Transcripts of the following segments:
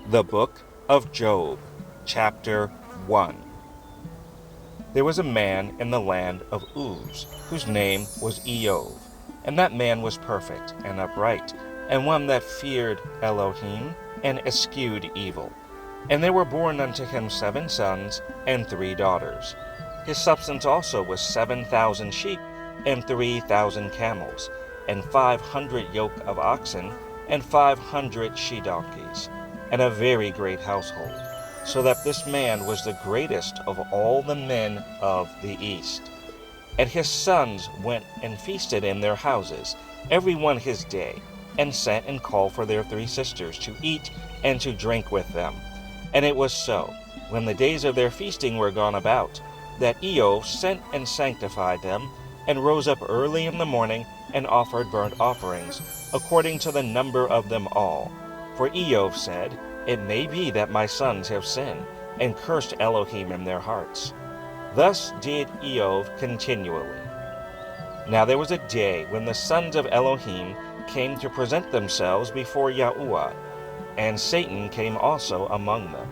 The Book of Job, Chapter 1. There was a man in the land of Uz, whose name was Eov, and that man was perfect and upright, and one that feared Elohim, and eschewed evil. And there were born unto him 7 sons and 3 daughters. His substance also was 7,000 sheep, and 3,000 camels, and 500 yoke of oxen, and 500 she-donkeys, and a very great household, so that this man was the greatest of all the men of the east. And his sons went and feasted in their houses, every one his day, and sent and called for their 3 sisters to eat and to drink with them. And it was so, when the days of their feasting were gone about, that Eov sent and sanctified them, and rose up early in the morning, and offered burnt offerings, according to the number of them all. For Eov said, It may be that my sons have sinned, and cursed Elohim in their hearts. Thus did Eov continually. Now there was a day when the sons of Elohim came to present themselves before Yahuwah, and Satan came also among them.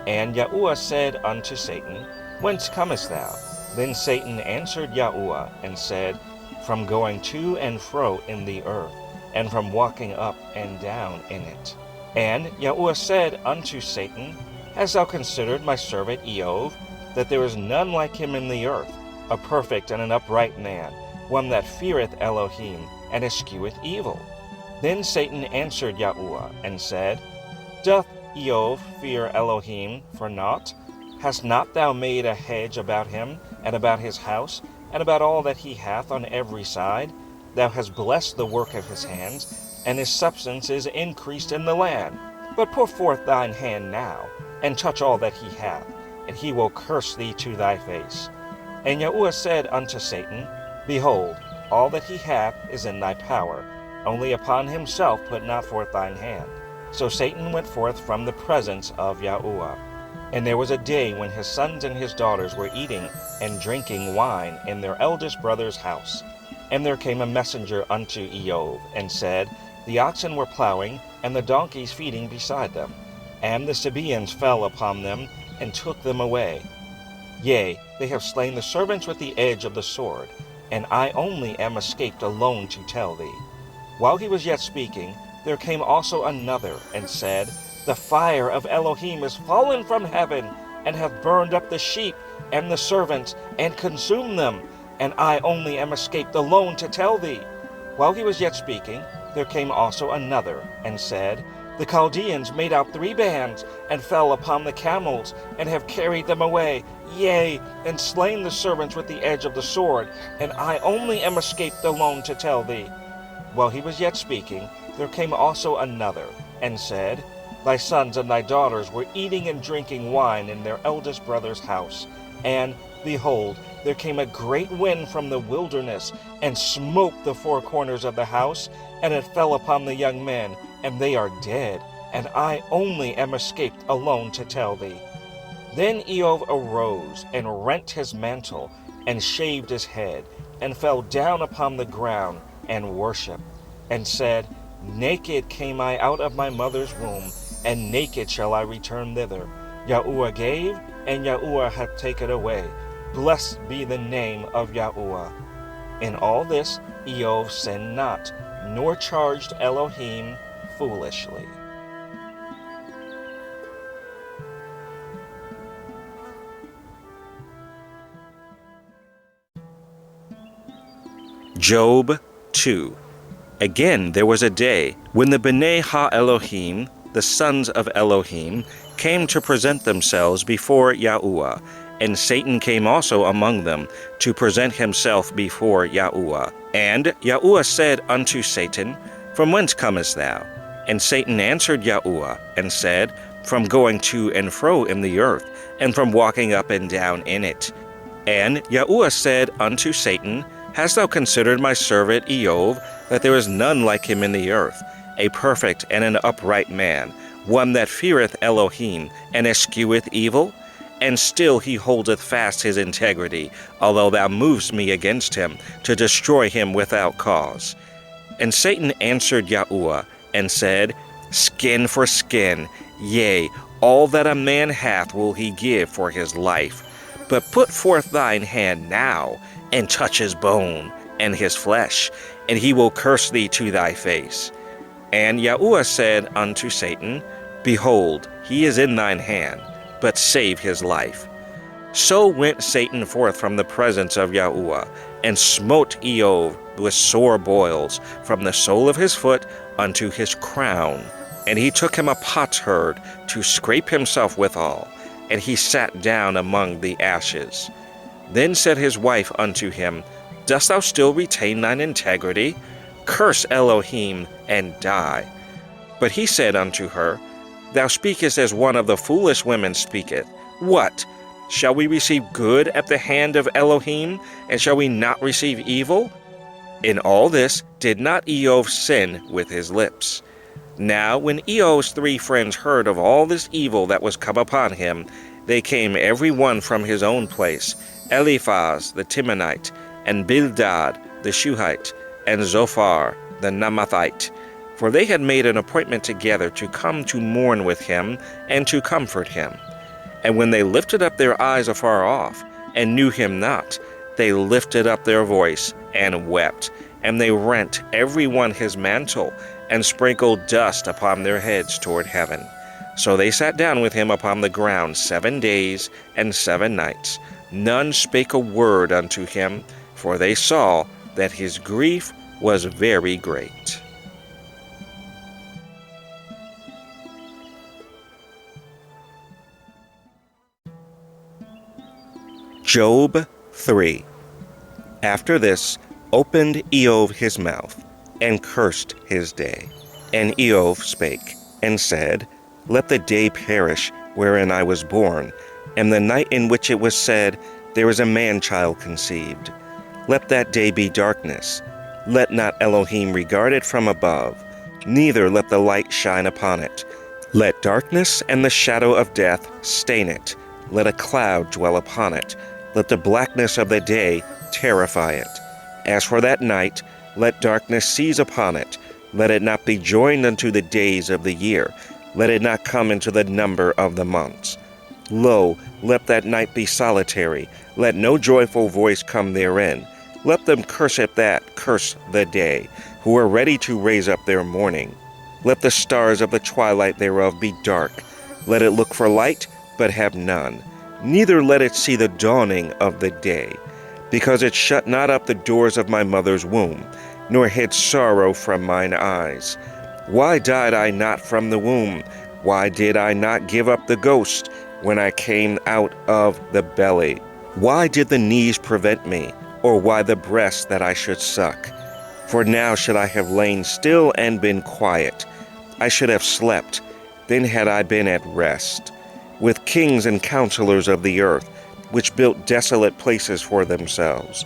And Yahuwah said unto Satan, Whence comest thou? Then Satan answered Yahuwah, and said, From going to and fro in the earth, and from walking up and down in it. And Yahuwah said unto Satan, Hast thou considered my servant Eov, that there is none like him in the earth, a perfect and an upright man, one that feareth Elohim, and escheweth evil? Then Satan answered Yahuwah, and said, Doth Eov fear Elohim for naught? Hast not thou made a hedge about him, and about his house, and about all that he hath on every side? Thou hast blessed the work of his hands, and his substance is increased in the land. But put forth thine hand now, and touch all that he hath, and he will curse thee to thy face. And Yahuwah said unto Satan, Behold, all that he hath is in thy power, only upon himself put not forth thine hand. So Satan went forth from the presence of Yahuwah. And there was a day when his sons and his daughters were eating and drinking wine in their eldest brother's house. And there came a messenger unto Eov, and said, The oxen were plowing, and the donkeys feeding beside them. And the Sabaeans fell upon them, and took them away. Yea, they have slain the servants with the edge of the sword, and I only am escaped alone to tell thee. While he was yet speaking, there came also another, and said, The fire of Elohim is fallen from heaven, and hath burned up the sheep and the servants, and consumed them, and I only am escaped alone to tell thee. While he was yet speaking, there came also another, and said, The Chaldeans made out 3 bands, and fell upon the camels, and have carried them away, yea, and slain the servants with the edge of the sword, and I only am escaped alone to tell thee. While he was yet speaking, there came also another, and said, Thy sons and thy daughters were eating and drinking wine in their eldest brother's house. And, behold, there came a great wind from the wilderness, and smote the 4 corners of the house, and it fell upon the young men, and they are dead, and I only am escaped alone to tell thee. Then Eov arose, and rent his mantle, and shaved his head, and fell down upon the ground, and worshipped, and said, Naked came I out of my mother's womb, and naked shall I return thither. Yahuwah gave, and Yahuwah hath taken away. Blessed be the name of Yahuwah. In all this Eov sinned not, nor charged Elohim foolishly. Job 2. Again there was a day when the Bnei Ha-Elohim, the sons of Elohim, came to present themselves before Yahuwah, and Satan came also among them to present himself before Yahuwah. And Yahuwah said unto Satan, From whence comest thou? And Satan answered Yahuwah, and said, From going to and fro in the earth, and from walking up and down in it. And Yahuwah said unto Satan, Hast thou considered my servant Eov, that there is none like him in the earth, a perfect and an upright man, one that feareth Elohim, and escheweth evil? And still he holdeth fast his integrity, although thou movest me against him, to destroy him without cause. And Satan answered Yahuwah, and said, Skin for skin, yea, all that a man hath will he give for his life. But put forth thine hand now, and touch his bone and his flesh, and he will curse thee to thy face. And Yahuwah said unto Satan, Behold, he is in thine hand, but save his life. So went Satan forth from the presence of Yahuwah, and smote Eov with sore boils, from the sole of his foot unto his crown. And he took him a potsherd to scrape himself withal, and he sat down among the ashes. Then said his wife unto him, Dost thou still retain thine integrity? Curse Elohim, and die. But he said unto her, Thou speakest as one of the foolish women speaketh. What? Shall we receive good at the hand of Elohim, and shall we not receive evil? In all this did not Eov sin with his lips. Now when Eov's 3 friends heard of all this evil that was come upon him, they came every one from his own place, Eliphaz the Temanite, and Bildad the Shuhite, and Zophar the Naamathite. For they had made an appointment together to come to mourn with him, and to comfort him. And when they lifted up their eyes afar off, and knew him not, they lifted up their voice, and wept. And they rent every one his mantle, and sprinkled dust upon their heads toward heaven. So they sat down with him upon the ground 7 days and 7 nights. None spake a word unto him, for they saw that his grief was very great. Job 3. After this opened Eov his mouth, and cursed his day. And Eov spake, and said, Let the day perish wherein I was born, and the night in which it was said, There is a man-child conceived. Let that day be darkness. Let not Elohim regard it from above, neither let the light shine upon it. Let darkness and the shadow of death stain it. Let a cloud dwell upon it. Let the blackness of the day terrify it. As for that night, let darkness seize upon it. Let it not be joined unto the days of the year. Let it not come into the number of the months. Lo, let that night be solitary. Let no joyful voice come therein. Let them curse at that curse the day, who are ready to raise up their mourning. Let the stars of the twilight thereof be dark. Let it look for light, but have none. Neither let it see the dawning of the day. Because it shut not up the doors of my mother's womb, nor hid sorrow from mine eyes. Why died I not from the womb? Why did I not give up the ghost when I came out of the belly? Why did the knees prevent me, or why the breast that I should suck? For now should I have lain still and been quiet. I should have slept, then had I been at rest. With kings and counselors of the earth, which built desolate places for themselves,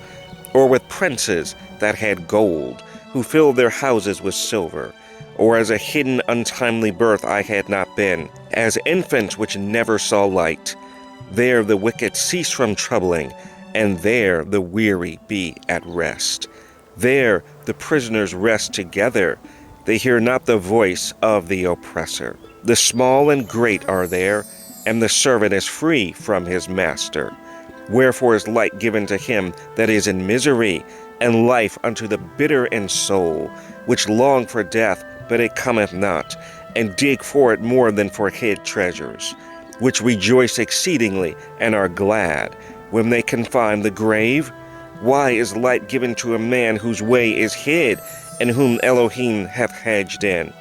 or with princes that had gold, who filled their houses with silver, or as a hidden untimely birth I had not been, as infants which never saw light. There the wicked cease from troubling, and there the weary be at rest. There the prisoners rest together, they hear not the voice of the oppressor. The small and great are there, and the servant is free from his master. Wherefore is light given to him that is in misery, and life unto the bitter in soul, which long for death, but it cometh not, and dig for it more than for hid treasures, which rejoice exceedingly, and are glad, when they confine the grave? Why is light given to a man whose way is hid, and whom Elohim hath hedged in?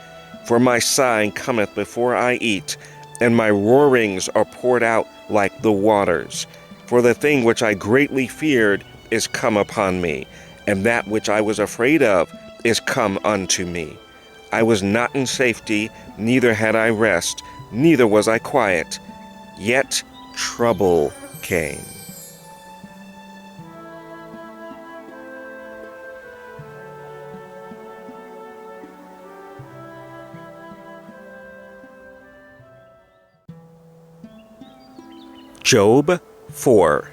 For my sighing cometh before I eat, and my roarings are poured out like the waters. For the thing which I greatly feared is come upon me, and that which I was afraid of is come unto me. I was not in safety, neither had I rest, neither was I quiet. Yet trouble came. Job 4.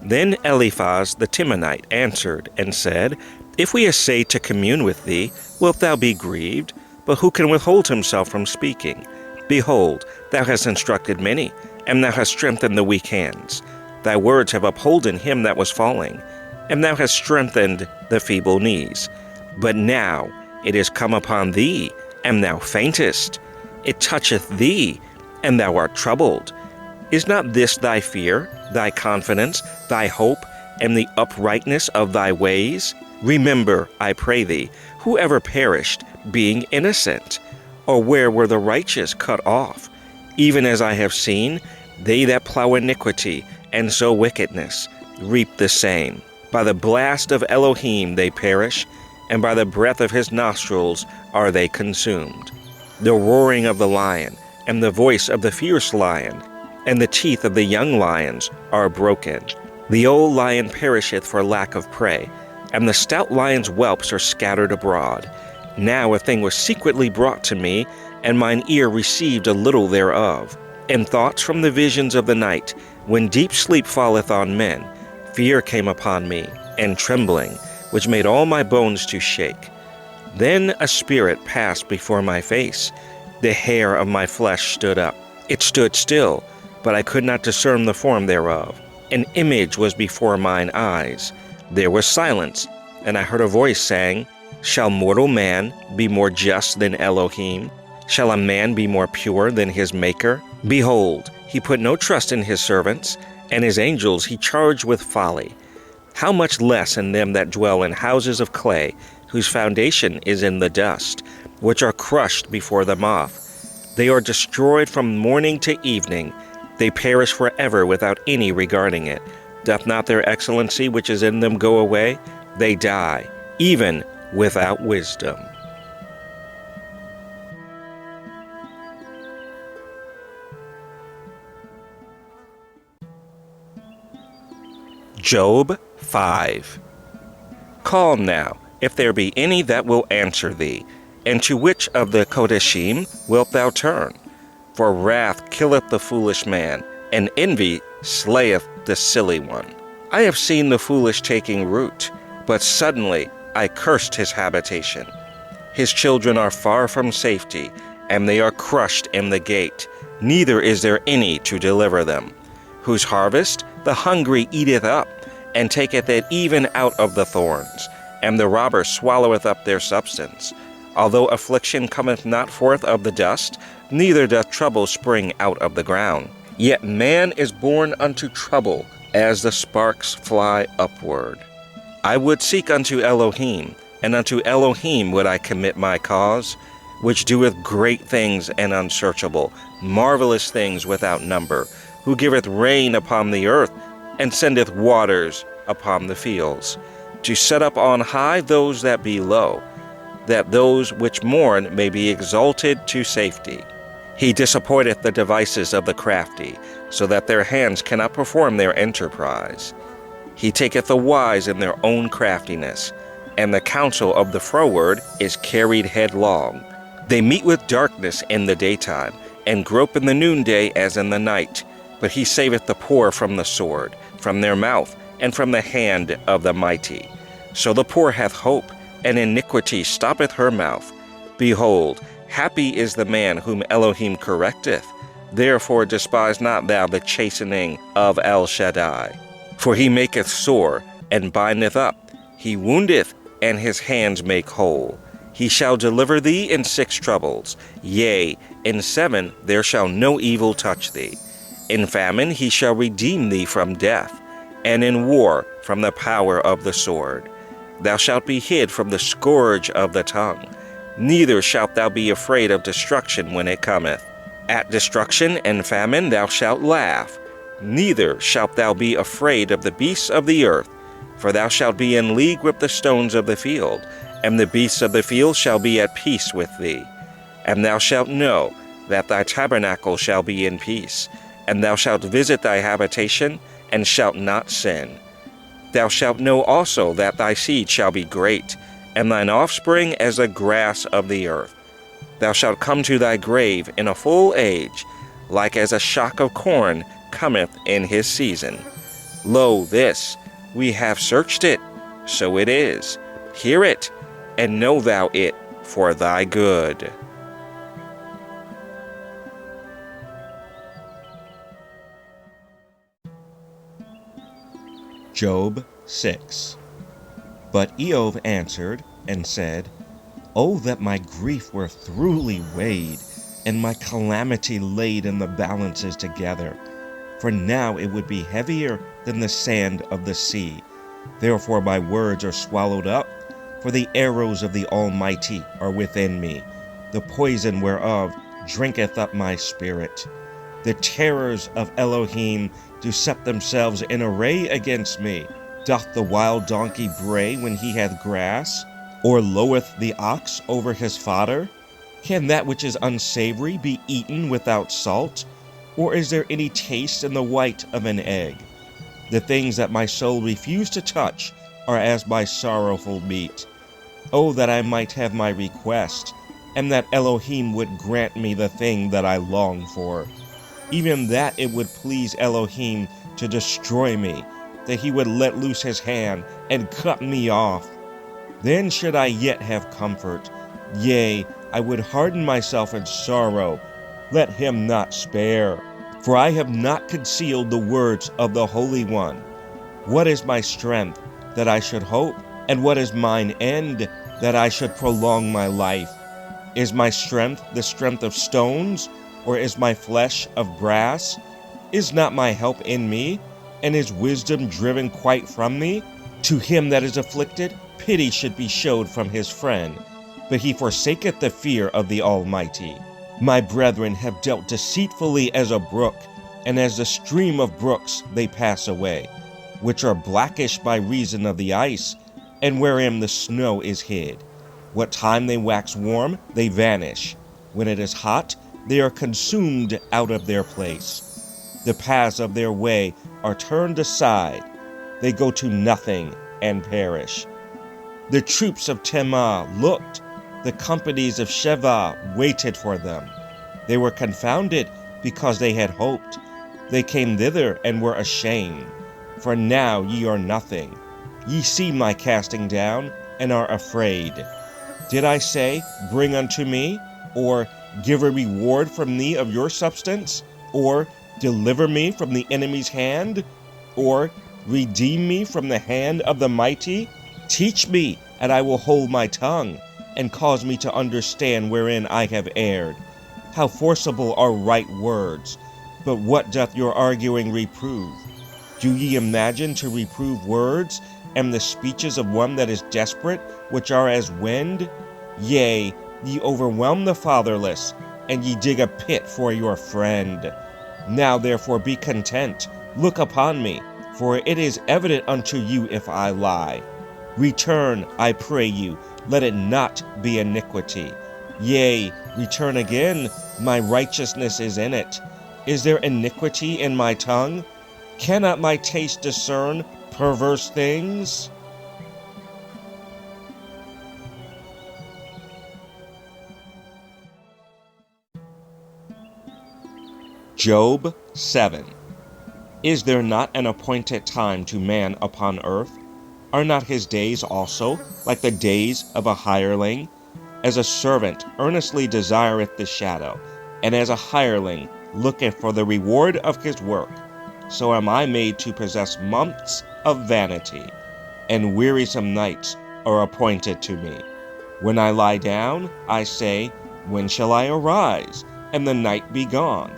Then Eliphaz the Temanite answered and said, If we essay to commune with thee, wilt thou be grieved? but who can withhold himself from speaking? Behold, thou hast instructed many, and thou hast strengthened the weak hands. Thy words have upholden him that was falling, and thou hast strengthened the feeble knees. But now it is come upon thee, and thou faintest. It toucheth thee, and thou art troubled. Is not this thy fear, thy confidence, thy hope, and the uprightness of thy ways? Remember, I pray thee, who ever perished, being innocent? Or where were the righteous cut off? Even as I have seen, they that plow iniquity and sow wickedness reap the same. By the blast of Elohim they perish, and by the breath of his nostrils are they consumed. The roaring of the lion, and the voice of the fierce lion, and the teeth of the young lions are broken. The old lion perisheth for lack of prey, and the stout lion's whelps are scattered abroad. Now a thing was secretly brought to me, and mine ear received a little thereof. And thoughts from the visions of the night, when deep sleep falleth on men, fear came upon me, and trembling, which made all my bones to shake. Then a spirit passed before my face. The hair of my flesh stood up. It stood still, but I could not discern the form thereof. An image was before mine eyes. There was silence, and I heard a voice saying, Shall mortal man be more just than Elohim? Shall a man be more pure than his Maker? Behold, he put no trust in his servants, and his angels he charged with folly. How much less in them that dwell in houses of clay, whose foundation is in the dust, which are crushed before the moth. They are destroyed from morning to evening. They perish forever without any regarding it. Doth not their excellency which is in them go away? They die, even without wisdom. Job 5. Call now, if there be any that will answer thee, and to which of the Kodeshim wilt thou turn? For wrath killeth the foolish man, and envy slayeth the silly one. I have seen the foolish taking root, but suddenly I cursed his habitation. His children are far from safety, and they are crushed in the gate. Neither is there any to deliver them. Whose harvest the hungry eateth up, and taketh it even out of the thorns, and the robber swalloweth up their substance. Although affliction cometh not forth of the dust, neither doth trouble spring out of the ground. Yet man is born unto trouble, as the sparks fly upward. I would seek unto Elohim, and unto Elohim would I commit my cause, which doeth great things and unsearchable, marvelous things without number, who giveth rain upon the earth, and sendeth waters upon the fields, to set up on high those that be low, that those which mourn may be exalted to safety. He disappointeth the devices of the crafty, so that their hands cannot perform their enterprise. He taketh the wise in their own craftiness, and the counsel of the froward is carried headlong. They meet with darkness in the daytime, and grope in the noonday as in the night. But he saveth the poor from the sword, from their mouth, and from the hand of the mighty. So the poor hath hope, and iniquity stoppeth her mouth. Behold, happy is the man whom Elohim correcteth. Therefore despise not thou the chastening of El Shaddai. For he maketh sore, and bindeth up. He woundeth, and his hands make whole. He shall deliver thee in 6 troubles. Yea, in 7 there shall no evil touch thee. In famine he shall redeem thee from death, and in war from the power of the sword. Thou shalt be hid from the scourge of the tongue, neither shalt thou be afraid of destruction when it cometh. At destruction and famine thou shalt laugh, neither shalt thou be afraid of the beasts of the earth, for thou shalt be in league with the stones of the field, and the beasts of the field shall be at peace with thee. And thou shalt know that thy tabernacle shall be in peace, and thou shalt visit thy habitation, and shalt not sin. Thou shalt know also that thy seed shall be great, and thine offspring as the grass of the earth. Thou shalt come to thy grave in a full age, like as a shock of corn cometh in his season. Lo, this, we have searched it, so it is. Hear it, and know thou it. for thy good. Job 6. But Eov answered and said, "Oh, that my grief were thoroughly weighed, and my calamity laid in the balances together. For now it would be heavier than the sand of the sea. Therefore my words are swallowed up, for the arrows of the Almighty are within me. The poison whereof drinketh up my spirit. The terrors of Elohim do set themselves in array against me. Doth the wild donkey bray when he hath grass? Or loweth the ox over his fodder? Can that which is unsavory be eaten without salt? Or is there any taste in the white of an egg? The things that my soul refused to touch are as my sorrowful meat. Oh, that I might have my request, and that Elohim would grant me the thing that I long for. Even that it would please Elohim to destroy me, that he would let loose his hand and cut me off. Then should I yet have comfort. Yea, I would harden myself in sorrow. Let him not spare. For I have not concealed the words of the Holy One. What is my strength, that I should hope? And what is mine end, that I should prolong my life? Is my strength the strength of stones, or is my flesh of brass? Is not my help in me, and is wisdom driven quite from me? To him that is afflicted, pity should be showed from his friend, but he forsaketh the fear of the Almighty. My brethren have dealt deceitfully as a brook, and as the stream of brooks they pass away, which are blackish by reason of the ice, and wherein the snow is hid. What time they wax warm, they vanish. When it is hot, they are consumed out of their place. The paths of their way are turned aside. They go to nothing and perish. The troops of Tema looked. The companies of Sheva waited for them. They were confounded because they had hoped. They came thither and were ashamed. For now ye are nothing. Ye see my casting down, and are afraid. Did I say, Bring unto me? Or give a reward from thee of your substance? Or deliver me from the enemy's hand? Or redeem me from the hand of the mighty? Teach me, and I will hold my tongue, and cause me to understand wherein I have erred. How forcible are right words! But what doth your arguing reprove? Do ye imagine to reprove words, and the speeches of one that is desperate, which are as wind? Yea, ye overwhelm the fatherless, and ye dig a pit for your friend. Now therefore be content, look upon me, for it is evident unto you if I lie. Return, I pray you, let it not be iniquity. Yea, return again, my righteousness is in it. Is there iniquity in my tongue? Cannot my taste discern perverse things? Job 7. Is there not an appointed time to man upon earth? Are not his days also like the days of a hireling? As a servant earnestly desireth the shadow, and as a hireling looketh for the reward of his work, so am I made to possess months of vanity, and wearisome nights are appointed to me. When I lie down, I say, When shall I arise, and the night be gone?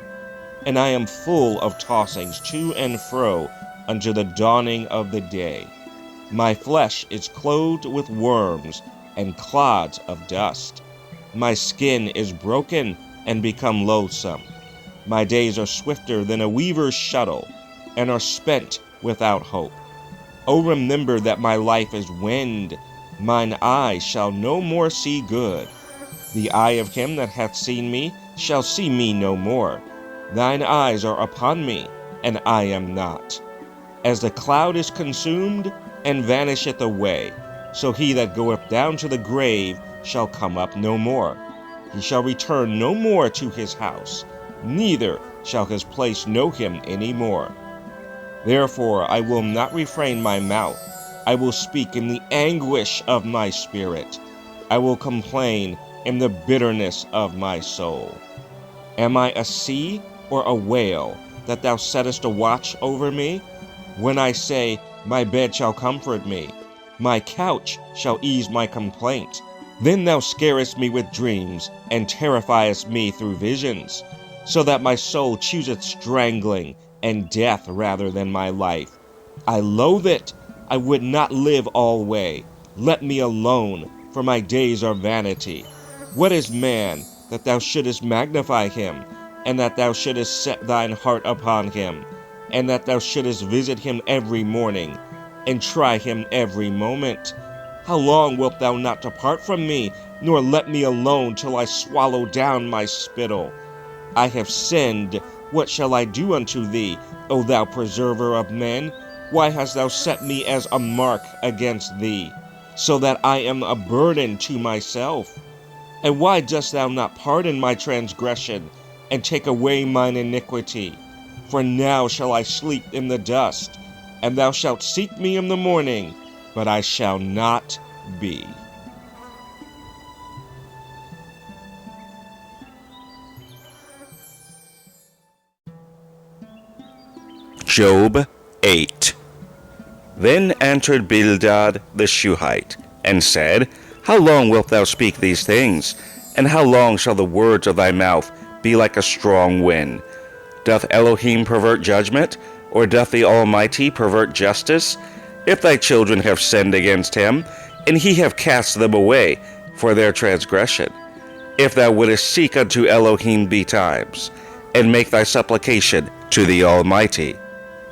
And I am full of tossings to and fro unto the dawning of the day. My flesh is clothed with worms and clods of dust. My skin is broken and become loathsome. My days are swifter than a weaver's shuttle, and are spent without hope. O remember that my life is wind, mine eye shall no more see good. The eye of him that hath seen me shall see me no more. Thine eyes are upon me, and I am not. As the cloud is consumed, and vanisheth away, so he that goeth down to the grave shall come up no more. He shall return no more to his house, neither shall his place know him any more. Therefore I will not refrain my mouth, I will speak in the anguish of my spirit. I will complain in the bitterness of my soul. Am I a sea or a whale, that thou settest a watch over me? When I say, my bed shall comfort me, my couch shall ease my complaint, then thou scarest me with dreams, and terrifiest me through visions, so that my soul chooseth strangling and death rather than my life. I loathe it, I would not live alway. Let me alone, for my days are vanity. What is man, that thou shouldest magnify him, and that thou shouldest set thine heart upon him, and that thou shouldest visit him every morning, and try him every moment? How long wilt thou not depart from me, nor let me alone till I swallow down my spittle? I have sinned, what shall I do unto thee, O thou preserver of men? Why hast thou set me as a mark against thee, so that I am a burden to myself? And why dost thou not pardon my transgression, and take away mine iniquity? For now shall I sleep in the dust, and thou shalt seek me in the morning, but I shall not be. Job 8. Then answered Bildad the Shuhite, and said, How long wilt thou speak these things? And how long shall the words of thy mouth be like a strong wind? Doth Elohim pervert judgment, or doth the Almighty pervert justice? If thy children have sinned against him, and he have cast them away for their transgression, if thou wouldest seek unto Elohim betimes, and make thy supplication to the Almighty,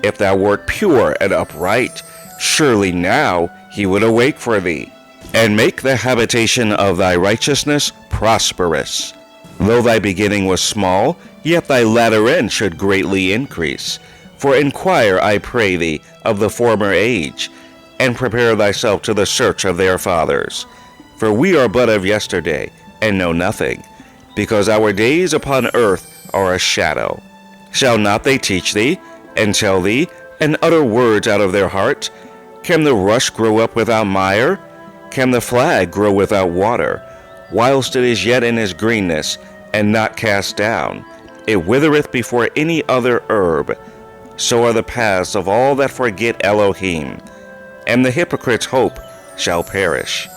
if thou wert pure and upright, surely now he would awake for thee, and make the habitation of thy righteousness prosperous. Though thy beginning was small, yet thy latter end should greatly increase. For inquire, I pray thee, of the former age, and prepare thyself to the search of their fathers. For we are but of yesterday, and know nothing, because our days upon earth are a shadow. Shall not they teach thee, and tell thee, and utter words out of their heart? Can the rush grow up without mire? Can the flag grow without water? Whilst it is yet in his greenness, and not cast down, it withereth before any other herb. So are the paths of all that forget Elohim, and the hypocrite's hope shall perish.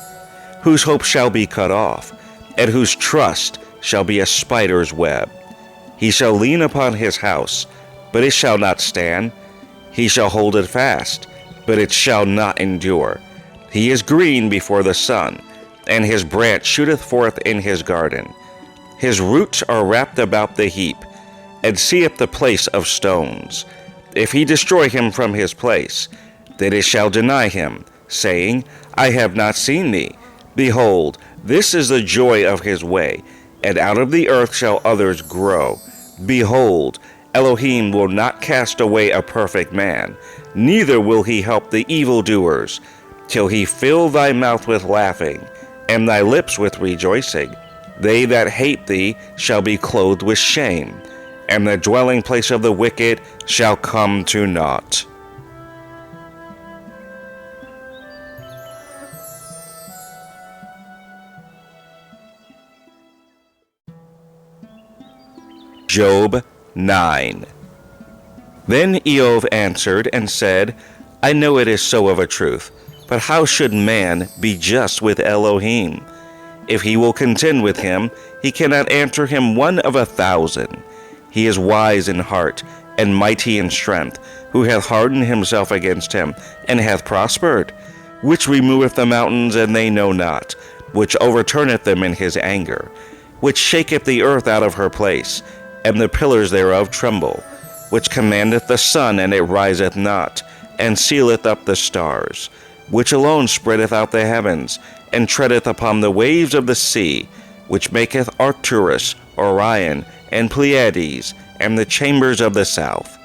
Whose hope shall be cut off, and whose trust shall be a spider's web. He shall lean upon his house, but it shall not stand. He shall hold it fast, but it shall not endure. He is green before the sun, and his branch shooteth forth in his garden. His roots are wrapped about the heap, and seeth the place of stones. If he destroy him from his place, then it shall deny him, saying, I have not seen thee. Behold, this is the joy of his way, and out of the earth shall others grow. Behold, Elohim will not cast away a perfect man, neither will he help the evildoers, till he fill thy mouth with laughing, and thy lips with rejoicing. They that hate thee shall be clothed with shame, and the dwelling place of the wicked shall come to naught. Job 9. Then Eov answered and said, I know it is so of a truth, but how should man be just with Elohim? If he will contend with him, he cannot answer him 1 of 1,000. He is wise in heart, and mighty in strength, who hath hardened himself against him, and hath prospered, which removeth the mountains, and they know not, which overturneth them in his anger, which shaketh the earth out of her place, and the pillars thereof tremble, which commandeth the sun, and it riseth not, and sealeth up the stars, which alone spreadeth out the heavens, and treadeth upon the waves of the sea, which maketh Arcturus, Orion, and Pleiades, and the chambers of the south,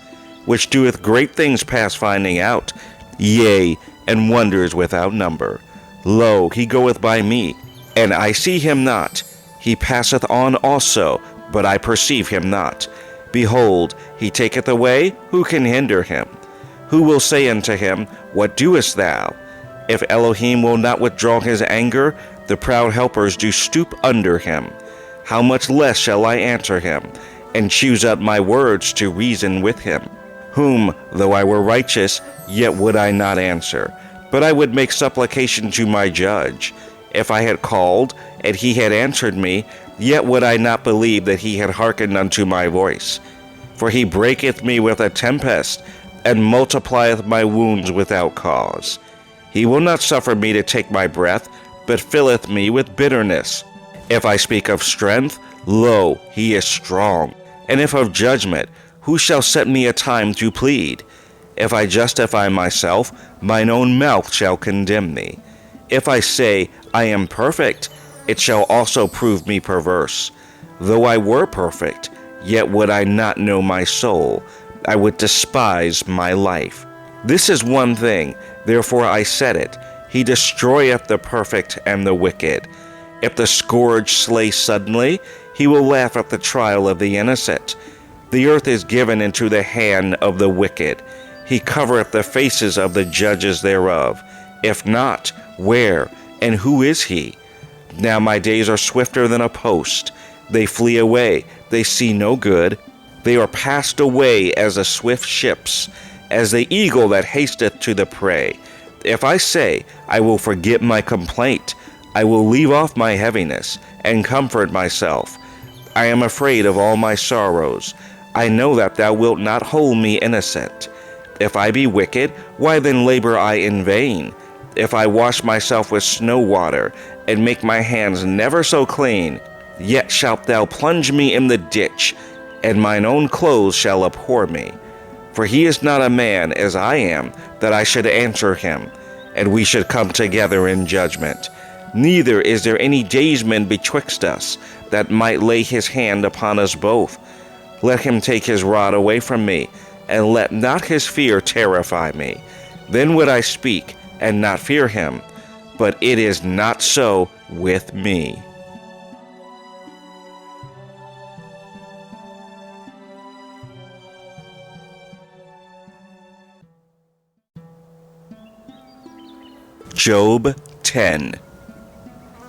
which doeth great things past finding out, yea, and wonders without number. Lo, he goeth by me, and I see him not. He passeth on also, but I perceive him not. Behold, he taketh away, who can hinder him? Who will say unto him, What doest thou? If Elohim will not withdraw his anger, The proud helpers do stoop under him. How much less shall I answer him, and choose out my words to reason with him? Whom, though I were righteous, yet would I not answer, but I would make supplication to my judge. If I had called, and he had answered me, yet would I not believe that he had hearkened unto my voice. For he breaketh me with a tempest, and multiplieth my wounds without cause. He will not suffer me to take my breath, but filleth me with bitterness. If I speak of strength, lo, he is strong. And if of judgment, who shall set me a time to plead? If I justify myself, mine own mouth shall condemn me. If I say, I am perfect, it shall also prove me perverse. Though I were perfect, yet would I not know my soul. I would despise my life. This is one thing, therefore I said it. He destroyeth the perfect and the wicked. If the scourge slay suddenly, he will laugh at the trial of the innocent. The earth is given into the hand of the wicked. He covereth the faces of the judges thereof. If not, where, and who is he? Now my days are swifter than a post. They flee away, they see no good. They are passed away as the swift ships, as the eagle that hasteth to the prey. If I say, I will forget my complaint, I will leave off my heaviness, and comfort myself. I am afraid of all my sorrows. I know that thou wilt not hold me innocent. If I be wicked, why then labor I in vain? If I wash myself with snow water, and make my hands never so clean, yet shalt thou plunge me in the ditch, and mine own clothes shall abhor me. For he is not a man as I am, that I should answer him, and we should come together in judgment. Neither is there any daysman betwixt us, that might lay his hand upon us both. Let him take his rod away from me, and let not his fear terrify me. Then would I speak, and not fear him. But it is not so with me. Job 10.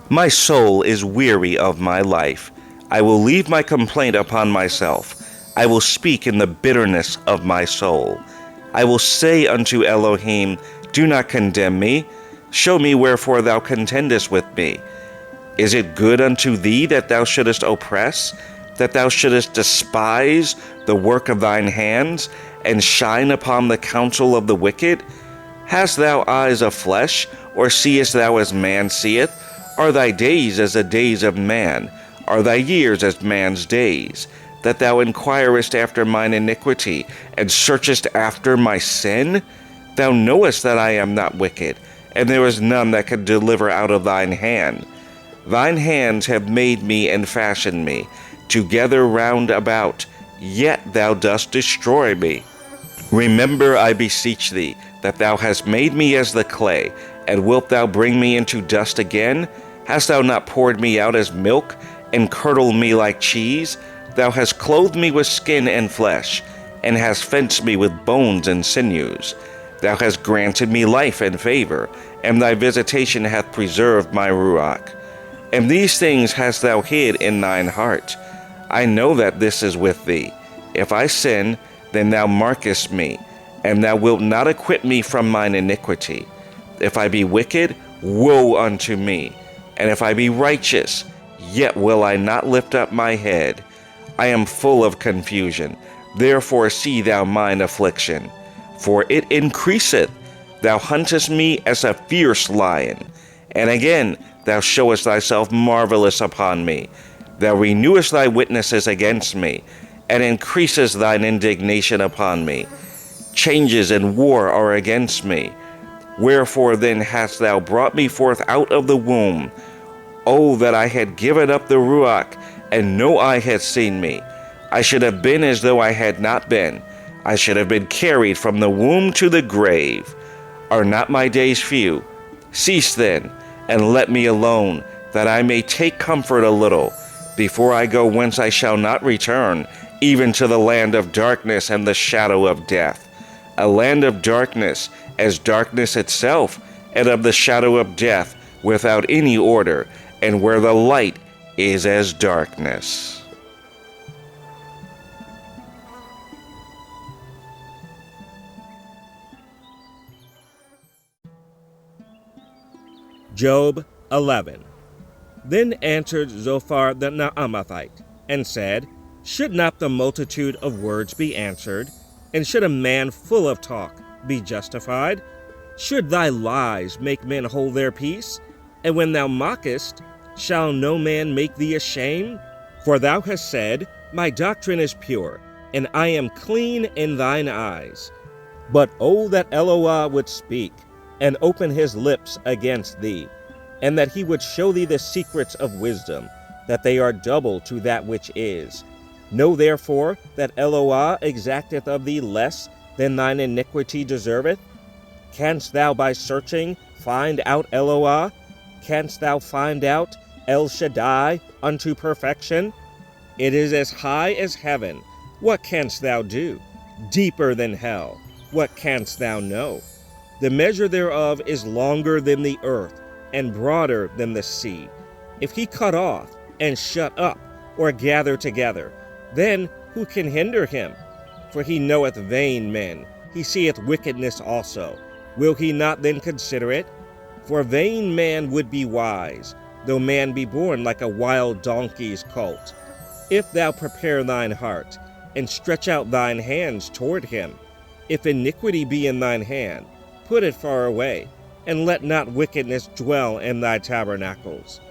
My soul is weary of my life. I will leave my complaint upon myself. I will speak in the bitterness of my soul. I will say unto Elohim, do not condemn me. Show me wherefore thou contendest with me. Is it good unto thee that thou shouldest oppress, that thou shouldest despise the work of thine hands, and shine upon the counsel of the wicked? Hast thou eyes of flesh, or seest thou as man seeth? Are thy days as the days of man? Are thy years as man's days? That thou inquirest after mine iniquity, and searchest after my sin? Thou knowest that I am not wicked, and there is none that can deliver out of thine hand. Thine hands have made me and fashioned me, together round about, yet thou dost destroy me. Remember, I beseech thee, that thou hast made me as the clay, and wilt thou bring me into dust again? Hast thou not poured me out as milk, and curdled me like cheese? Thou hast clothed me with skin and flesh, and hast fenced me with bones and sinews. Thou hast granted me life and favor, and thy visitation hath preserved my ruach. And these things hast thou hid in thine heart. I know that this is with thee. If I sin, then thou markest me, and thou wilt not acquit me from mine iniquity. If I be wicked, woe unto me. And if I be righteous, yet will I not lift up my head. I am full of confusion. Therefore see thou mine affliction. For it increaseth. Thou huntest me as a fierce lion. And again thou showest thyself marvelous upon me. Thou renewest thy witnesses against me, and increasest thine indignation upon me. Changes and war are against me. Wherefore then hast thou brought me forth out of the womb? Oh, that I had given up the ruach, and no eye had seen me. I should have been as though I had not been. I should have been carried from the womb to the grave. Are not my days few? Cease then, and let me alone, that I may take comfort a little, before I go whence I shall not return, even to the land of darkness and the shadow of death. A land of darkness, as darkness itself, and of the shadow of death, without any order, and where the light is as darkness. Job 11. Then answered Zophar the Naamathite, and said, Should not the multitude of words be answered? And should a man full of talk be justified? Should thy lies make men hold their peace? And when thou mockest, shall no man make thee ashamed? For thou hast said, My doctrine is pure, and I am clean in thine eyes. But oh, that Eloah would speak, and open his lips against thee, and that he would show thee the secrets of wisdom, that they are double to that which is. Know therefore that Eloah exacteth of thee less than thine iniquity deserveth. Canst thou by searching find out Eloah? Canst thou find out El Shaddai unto perfection? It is as high as heaven. What canst thou do? Deeper than hell. What canst thou know? The measure thereof is longer than the earth, and broader than the sea. If he cut off, and shut up, or gather together, then who can hinder him? For he knoweth vain men, he seeth wickedness also. Will he not then consider it? For vain man would be wise, though man be born like a wild donkey's colt. If thou prepare thine heart, and stretch out thine hands toward him, if iniquity be in thine hand, put it far away, and let not wickedness dwell in thy tabernacles.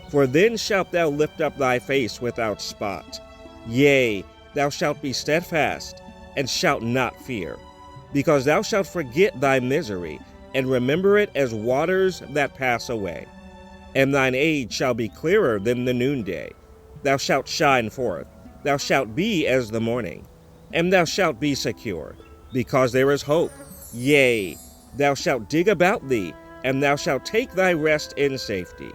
For then shalt thou lift up thy face without spot. Yea, thou shalt be steadfast, and shalt not fear, because thou shalt forget thy misery, and remember it as waters that pass away. And thine age shall be clearer than the noonday. Thou shalt shine forth, thou shalt be as the morning, and thou shalt be secure, because there is hope. Yea, thou shalt dig about thee, and thou shalt take thy rest in safety.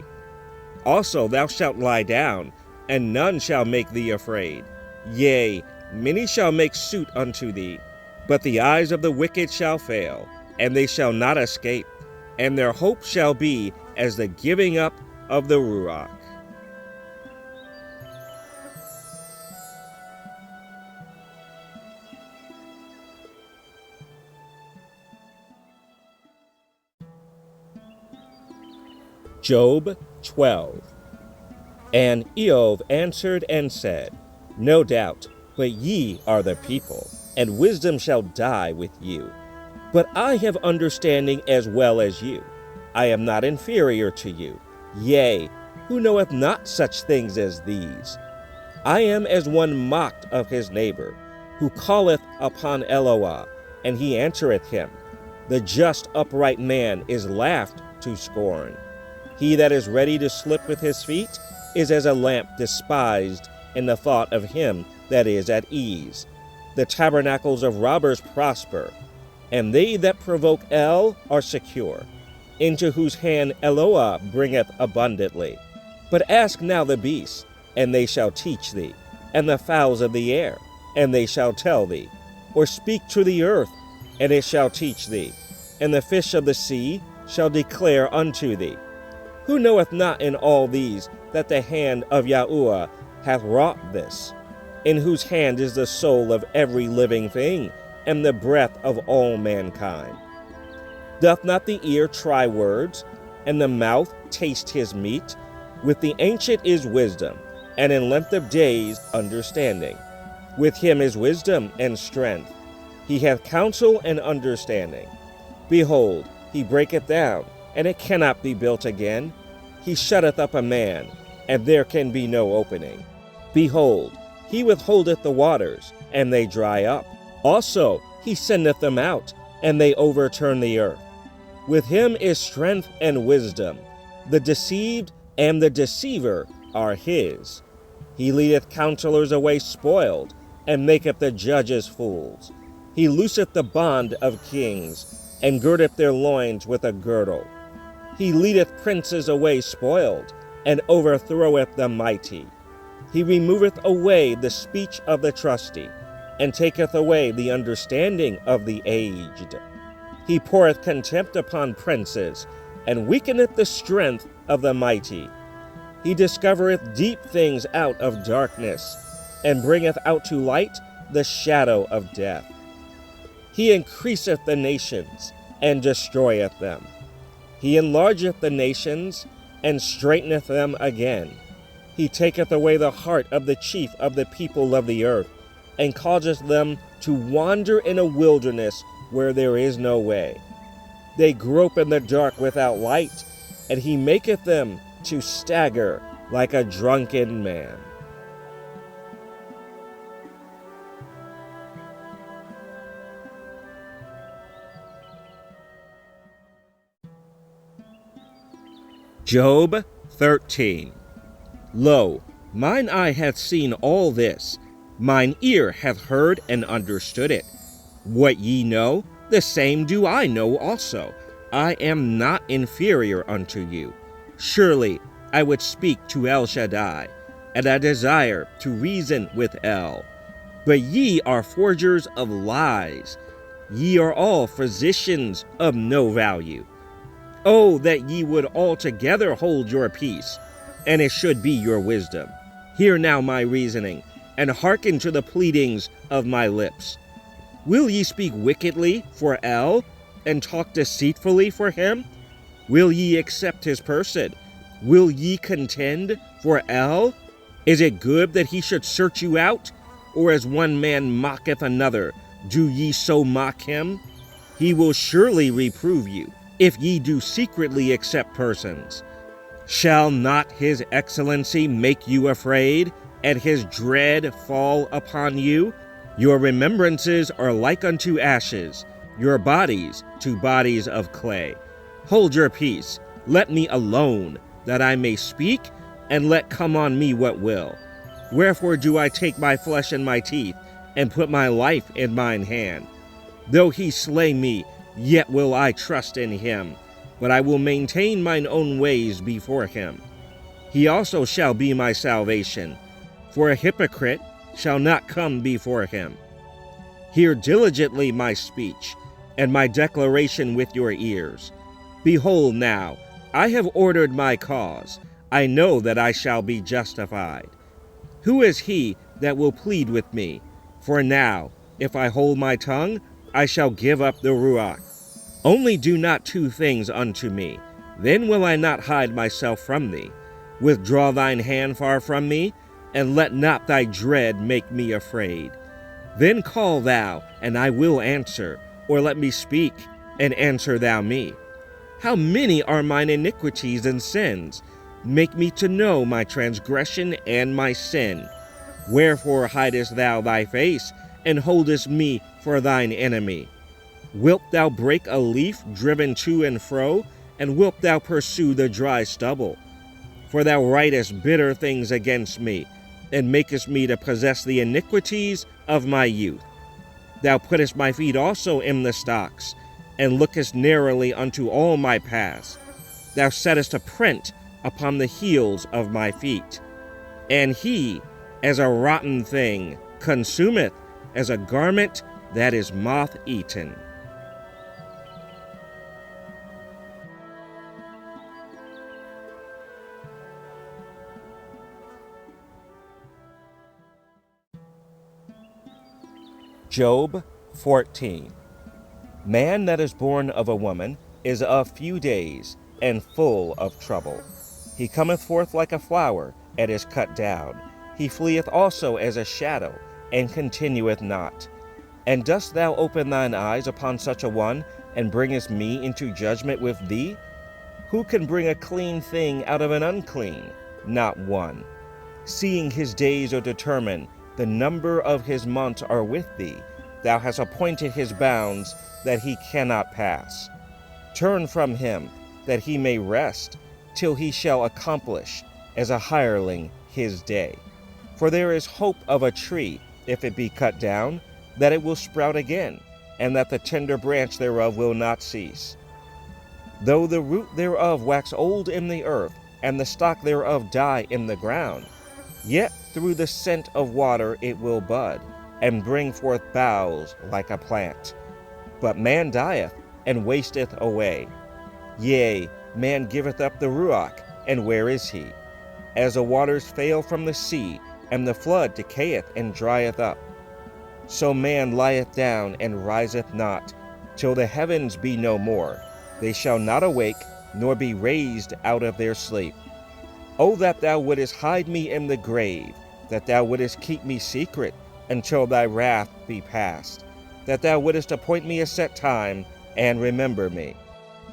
Also thou shalt lie down, and none shall make thee afraid. Yea, many shall make suit unto thee, but the eyes of the wicked shall fail, and they shall not escape, and their hope shall be as the giving up of the Ruach. Job 12. And Eov answered and said, No doubt, but ye are the people, and wisdom shall die with you. But I have understanding as well as you. I am not inferior to you. Yea, who knoweth not such things as these? I am as one mocked of his neighbor, who calleth upon Eloah, and he answereth him. The just upright man is laughed to scorn. He that is ready to slip with his feet is as a lamp despised in the thought of him that is at ease. The tabernacles of robbers prosper, and they that provoke El are secure, into whose hand Eloah bringeth abundantly. But ask now the beasts, and they shall teach thee, and the fowls of the air, and they shall tell thee. Or speak to the earth, and it shall teach thee, and the fish of the sea shall declare unto thee. Who knoweth not in all these that the hand of Yahuwah hath wrought this, in whose hand is the soul of every living thing, and the breath of all mankind? Doth not the ear try words, and the mouth taste his meat? With the ancient is wisdom, and in length of days understanding. With him is wisdom and strength. He hath counsel and understanding. Behold, he breaketh down, and it cannot be built again. He shutteth up a man, and there can be no opening. Behold, he withholdeth the waters, and they dry up. Also he sendeth them out, and they overturn the earth. With him is strength and wisdom. The deceived and the deceiver are his. He leadeth counselors away spoiled, and maketh the judges fools. He looseth the bond of kings, and girdeth their loins with a girdle. He leadeth princes away spoiled, and overthroweth the mighty. He removeth away the speech of the trusty, and taketh away the understanding of the aged. He poureth contempt upon princes, and weakeneth the strength of the mighty. He discovereth deep things out of darkness, and bringeth out to light the shadow of death. He increaseth the nations, and destroyeth them. He enlargeth the nations, and straiteneth them again. He taketh away the heart of the chief of the people of the earth, and causeth them to wander in a wilderness where there is no way. They grope in the dark without light, and he maketh them to stagger like a drunken man. Job 13. Lo, mine eye hath seen all this, mine ear hath heard and understood it. What ye know, the same do I know also. I am not inferior unto you. Surely I would speak to El Shaddai, and I desire to reason with El. But ye are forgers of lies. Ye are all physicians of no value. Oh, that ye would altogether hold your peace, and it should be your wisdom. Hear now my reasoning, and hearken to the pleadings of my lips. Will ye speak wickedly for El, and talk deceitfully for him? Will ye accept his person? Will ye contend for El? Is it good that he should search you out? Or as one man mocketh another, do ye so mock him? He will surely reprove you, if ye do secretly accept persons. Shall not his excellency make you afraid, and his dread fall upon you? Your remembrances are like unto ashes, your bodies to bodies of clay. Hold your peace, let me alone, that I may speak, and let come on me what will. Wherefore do I take my flesh in my teeth, and put my life in mine hand? Though he slay me, yet will I trust in him, but I will maintain mine own ways before him. He also shall be my salvation, for a hypocrite shall not come before him. Hear diligently my speech, and my declaration with your ears. Behold now, I have ordered my cause. I know that I shall be justified. Who is he that will plead with me? For now, if I hold my tongue, I shall give up the Ruach. Only do not two things unto me, then will I not hide myself from thee. Withdraw thine hand far from me, and let not thy dread make me afraid. Then call thou, and I will answer, or let me speak, and answer thou me. How many are mine iniquities and sins? Make me to know my transgression and my sin. Wherefore hidest thou thy face, and holdest me for thine enemy? Wilt thou break a leaf driven to and fro, and wilt thou pursue the dry stubble? For thou writest bitter things against me, and makest me to possess the iniquities of my youth. Thou puttest my feet also in the stocks, and lookest narrowly unto all my paths. Thou settest a print upon the heels of my feet. And he, as a rotten thing, consumeth, as a garment that is moth-eaten. Job 14. Man that is born of a woman is of few days, and full of trouble. He cometh forth like a flower, and is cut down. He fleeth also as a shadow, and continueth not. And dost thou open thine eyes upon such a one, and bringest me into judgment with thee? Who can bring a clean thing out of an unclean? Not one. Seeing his days are determined, the number of his months are with thee. Thou hast appointed his bounds, that he cannot pass. Turn from him, that he may rest, till he shall accomplish, as a hireling, his day. For there is hope of a tree, if it be cut down, that it will sprout again, and that the tender branch thereof will not cease. Though the root thereof wax old in the earth, and the stock thereof die in the ground, yet through the scent of water it will bud, and bring forth boughs like a plant. But man dieth, and wasteth away. Yea, Man giveth up the Ruach, and where is he? As the waters fail from the sea, and the flood decayeth and drieth up. So man lieth down and riseth not, till the heavens be no more. They shall not awake, nor be raised out of their sleep. O that thou wouldest hide me in the grave, that thou wouldest keep me secret until thy wrath be past, that thou wouldest appoint me a set time, and remember me.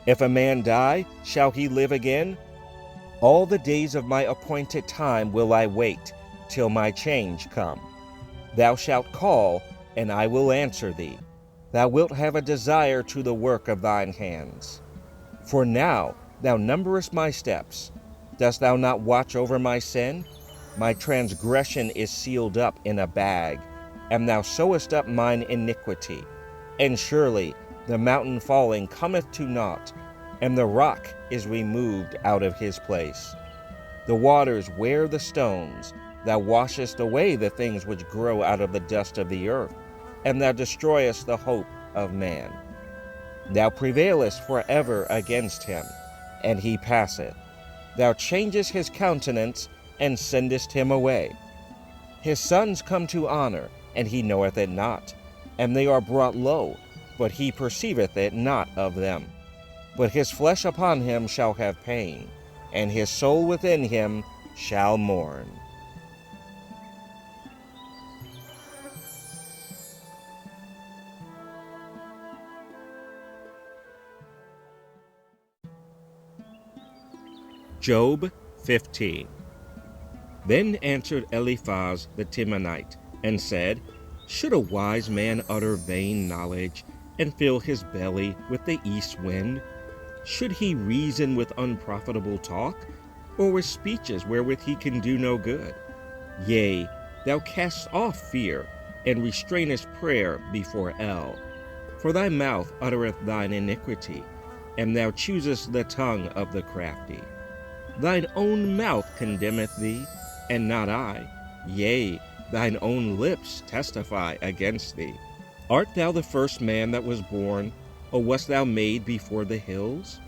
If a man die, shall he live again? All the days of my appointed time will I wait, till my change come. Thou shalt call, and I will answer thee. Thou wilt have a desire to the work of thine hands. For now thou numberest my steps. Dost thou not watch over my sin? My transgression is sealed up in a bag, and thou sewest up mine iniquity. And surely the mountain falling cometh to naught, and the rock is removed out of his place. The waters wear the stones. Thou washest away the things which grow out of the dust of the earth, and thou destroyest the hope of man. Thou prevailest forever against him, and he passeth. Thou changest his countenance, and sendest him away. His sons come to honor, and he knoweth it not, and they are brought low, but he perceiveth it not of them. But his flesh upon him shall have pain, and his soul within him shall mourn. Job 15. Then answered Eliphaz the Temanite, and said, Should a wise man utter vain knowledge, and fill his belly with the east wind? Should he reason with unprofitable talk, or with speeches wherewith he can do no good? Yea, thou castest off fear, and restrainest prayer before El. For thy mouth uttereth thine iniquity, and thou choosest the tongue of the crafty. Thine own mouth condemneth thee, and not I. Yea, thine own lips testify against thee. Art thou the first man that was born, or wast thou made before the hills?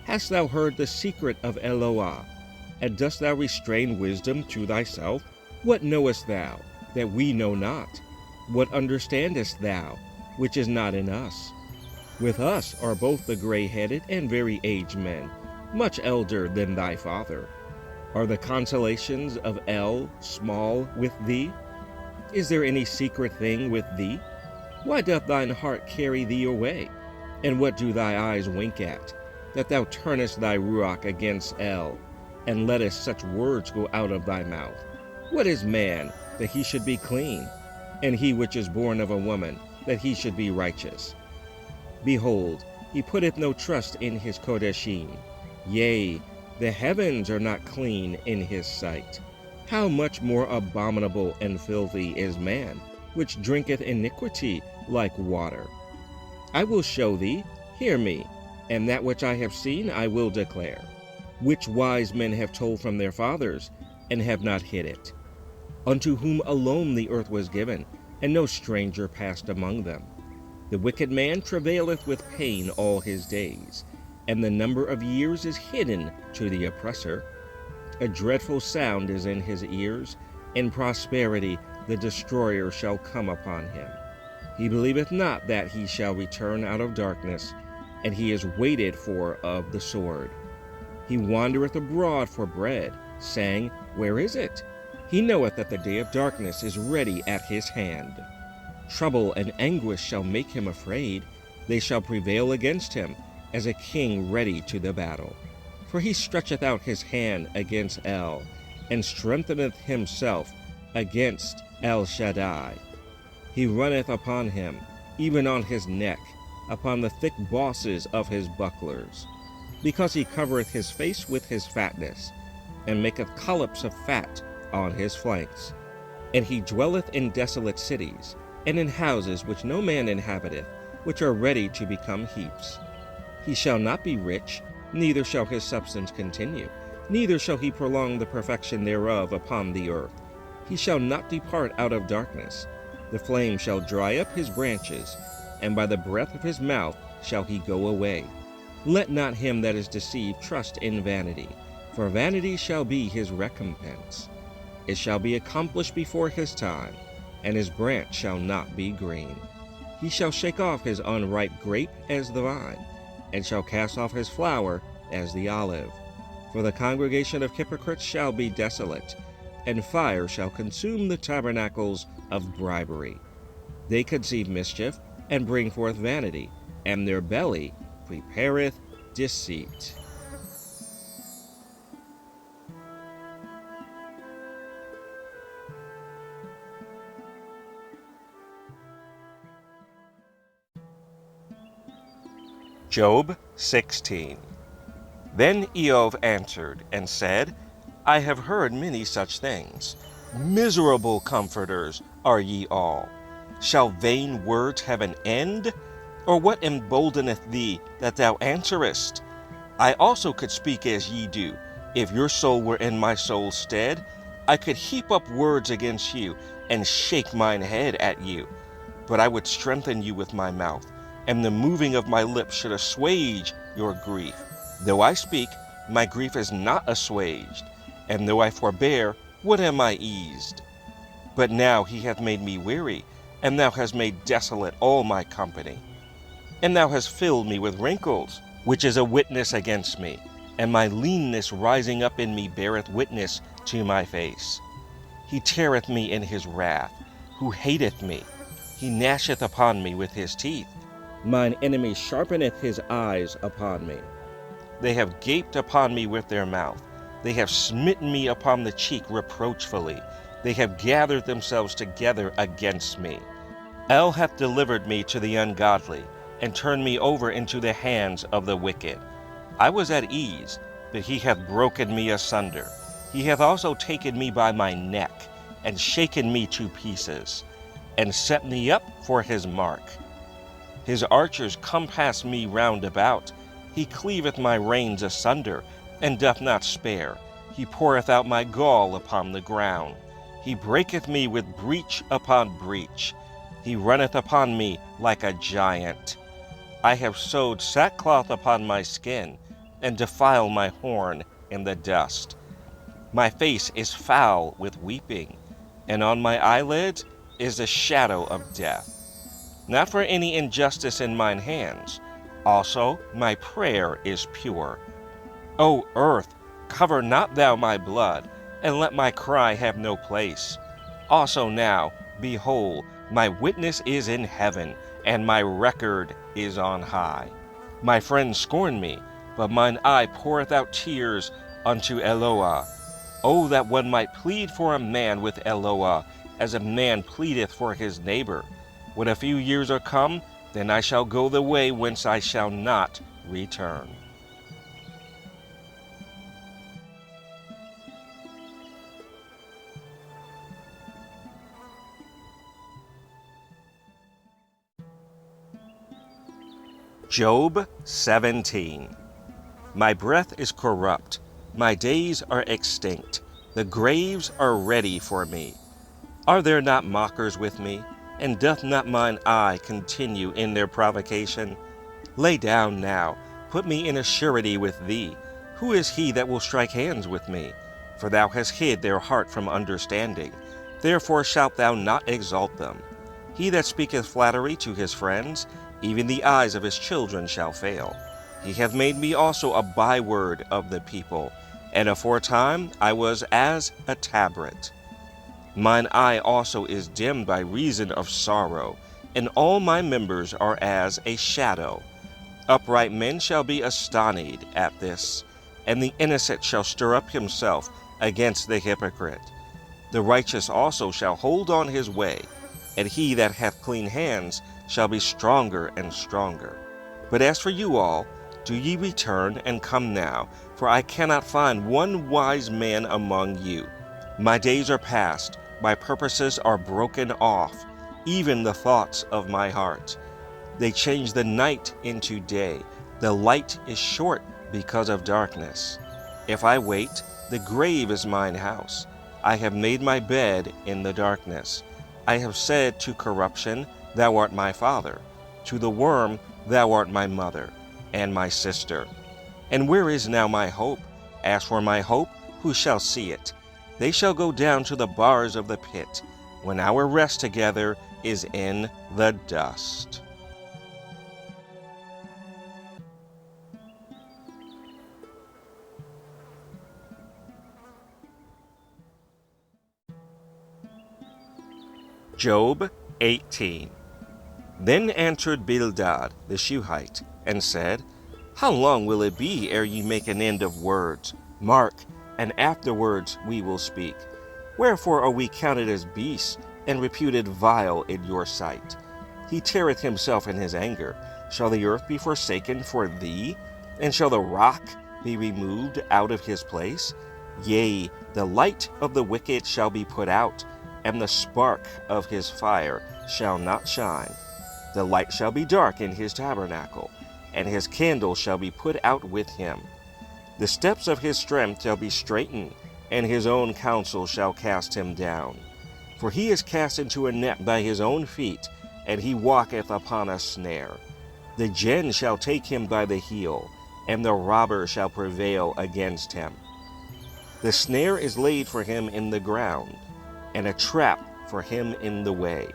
Hast thou heard the secret of Eloah, and dost thou restrain wisdom to thyself? What knowest thou, that we know not? What understandest thou, which is not in us? With us are both the gray-headed and very aged men, much elder than thy father. Are the consolations of El small with thee? Is there any secret thing with thee? Why doth thine heart carry thee away? And what do thy eyes wink at, that thou turnest thy ruach against El, and lettest such words go out of thy mouth? What is man, that he should be clean? And he which is born of a woman, that he should be righteous? Behold, he putteth no trust in his Kodeshim. Yea, the heavens are not clean in his sight. How much more abominable and filthy is man, which drinketh iniquity like water? I will show thee, hear me, and that which I have seen I will declare, which wise men have told from their fathers, and have not hid it, unto whom alone the earth was given, and no stranger passed among them. The wicked man travaileth with pain all his days, and the number of years is hidden to the oppressor. A dreadful sound is in his ears. In prosperity the destroyer shall come upon him. He believeth not that he shall return out of darkness, and he is waited for of the sword. He wandereth abroad for bread, saying, Where is it? He knoweth that the day of darkness is ready at his hand. Trouble and anguish shall make him afraid. They shall prevail against him, as a king ready to the battle. For he stretcheth out his hand against El, and strengtheneth himself against El Shaddai. He runneth upon him, even on his neck, upon the thick bosses of his bucklers. Because he covereth his face with his fatness, and maketh collops of fat on his flanks. And he dwelleth in desolate cities, and in houses which no man inhabiteth, which are ready to become heaps. He shall not be rich, neither shall his substance continue, neither shall he prolong the perfection thereof upon the earth. He shall not depart out of darkness. The flame shall dry up his branches, and by the breath of his mouth shall he go away. Let not him that is deceived trust in vanity, for vanity shall be his recompense. It shall be accomplished before his time, and his branch shall not be green. He shall shake off his unripe grape as the vine, and shall cast off his flower as the olive. For the congregation of hypocrites shall be desolate, and fire shall consume the tabernacles of bribery. They conceive mischief, and bring forth vanity, and their belly prepareth deceit. Job 16. Then Eov answered and said, I have heard many such things. Miserable comforters are ye all. Shall vain words have an end? Or what emboldeneth thee that thou answerest? I also could speak as ye do. If your soul were in my soul's stead, I could heap up words against you, and shake mine head at you. But I would strengthen you with my mouth, and the moving of my lips should assuage your grief. Though I speak, my grief is not assuaged, and though I forbear, what am I eased? But now he hath made me weary, and thou hast made desolate all my company. And thou hast filled me with wrinkles, which is a witness against me, and my leanness rising up in me beareth witness to my face. He teareth me in his wrath, who hateth me. He gnasheth upon me with his teeth. Mine enemy sharpeneth his eyes upon me. They have gaped upon me with their mouth. They have smitten me upon the cheek reproachfully. They have gathered themselves together against me. El hath delivered me to the ungodly, and turned me over into the hands of the wicked. I was at ease, but he hath broken me asunder. He hath also taken me by my neck, and shaken me to pieces, and set me up for his mark. His archers compass me round about. He cleaveth my reins asunder, and doth not spare. He poureth out my gall upon the ground. He breaketh me with breach upon breach. He runneth upon me like a giant. I have sewed sackcloth upon my skin, and defile my horn in the dust. My face is foul with weeping, and on my eyelids is the shadow of death. Not for any injustice in mine hands. Also my prayer is pure. O earth, cover not thou my blood, and let my cry have no place. Also now, behold, my witness is in heaven, and my record is on high. My friends scorn me, but mine eye poureth out tears unto Eloah. Oh, that one might plead for a man with Eloah, as a man pleadeth for his neighbor. When a few years are come, then I shall go the way whence I shall not return. Job 17. My breath is corrupt, my days are extinct, the graves are ready for me. Are there not mockers with me? And doth not mine eye continue in their provocation? Lay down now, put me in a surety with thee. Who is he that will strike hands with me? For thou hast hid their heart from understanding. Therefore shalt thou not exalt them. He that speaketh flattery to his friends, even the eyes of his children shall fail. He hath made me also a byword of the people, and aforetime I was as a tabret. Mine eye also is dimmed by reason of sorrow, and all my members are as a shadow. Upright men shall be astonished at this, and the innocent shall stir up himself against the hypocrite. The righteous also shall hold on his way, and he that hath clean hands shall be stronger and stronger. But as for you all, do ye return and come now, for I cannot find one wise man among you. My days are past, my purposes are broken off, even the thoughts of my heart. They change the night into day. The light is short because of darkness. If I wait, the grave is mine house. I have made my bed in the darkness. I have said to corruption, Thou art my father. To the worm, Thou art my mother. and my sister. And where is now my hope? As for my hope, who shall see it? They shall go down to the bars of the pit, when our rest together is in the dust. Job 18. Then answered Bildad the Shuhite, and said, How long will it be ere ye make an end of words? Mark, and afterwards we will speak. Wherefore are we counted as beasts, and reputed vile in your sight? He teareth himself in his anger. Shall the earth be forsaken for thee? And shall the rock be removed out of his place? Yea, the light of the wicked shall be put out, and the spark of his fire shall not shine. The light shall be dark in his tabernacle, and his candle shall be put out with him. The steps of his strength shall be straitened, and his own counsel shall cast him down. For he is cast into a net by his own feet, and he walketh upon a snare. The gin shall take him by the heel, and the robber shall prevail against him. The snare is laid for him in the ground, and a trap for him in the way.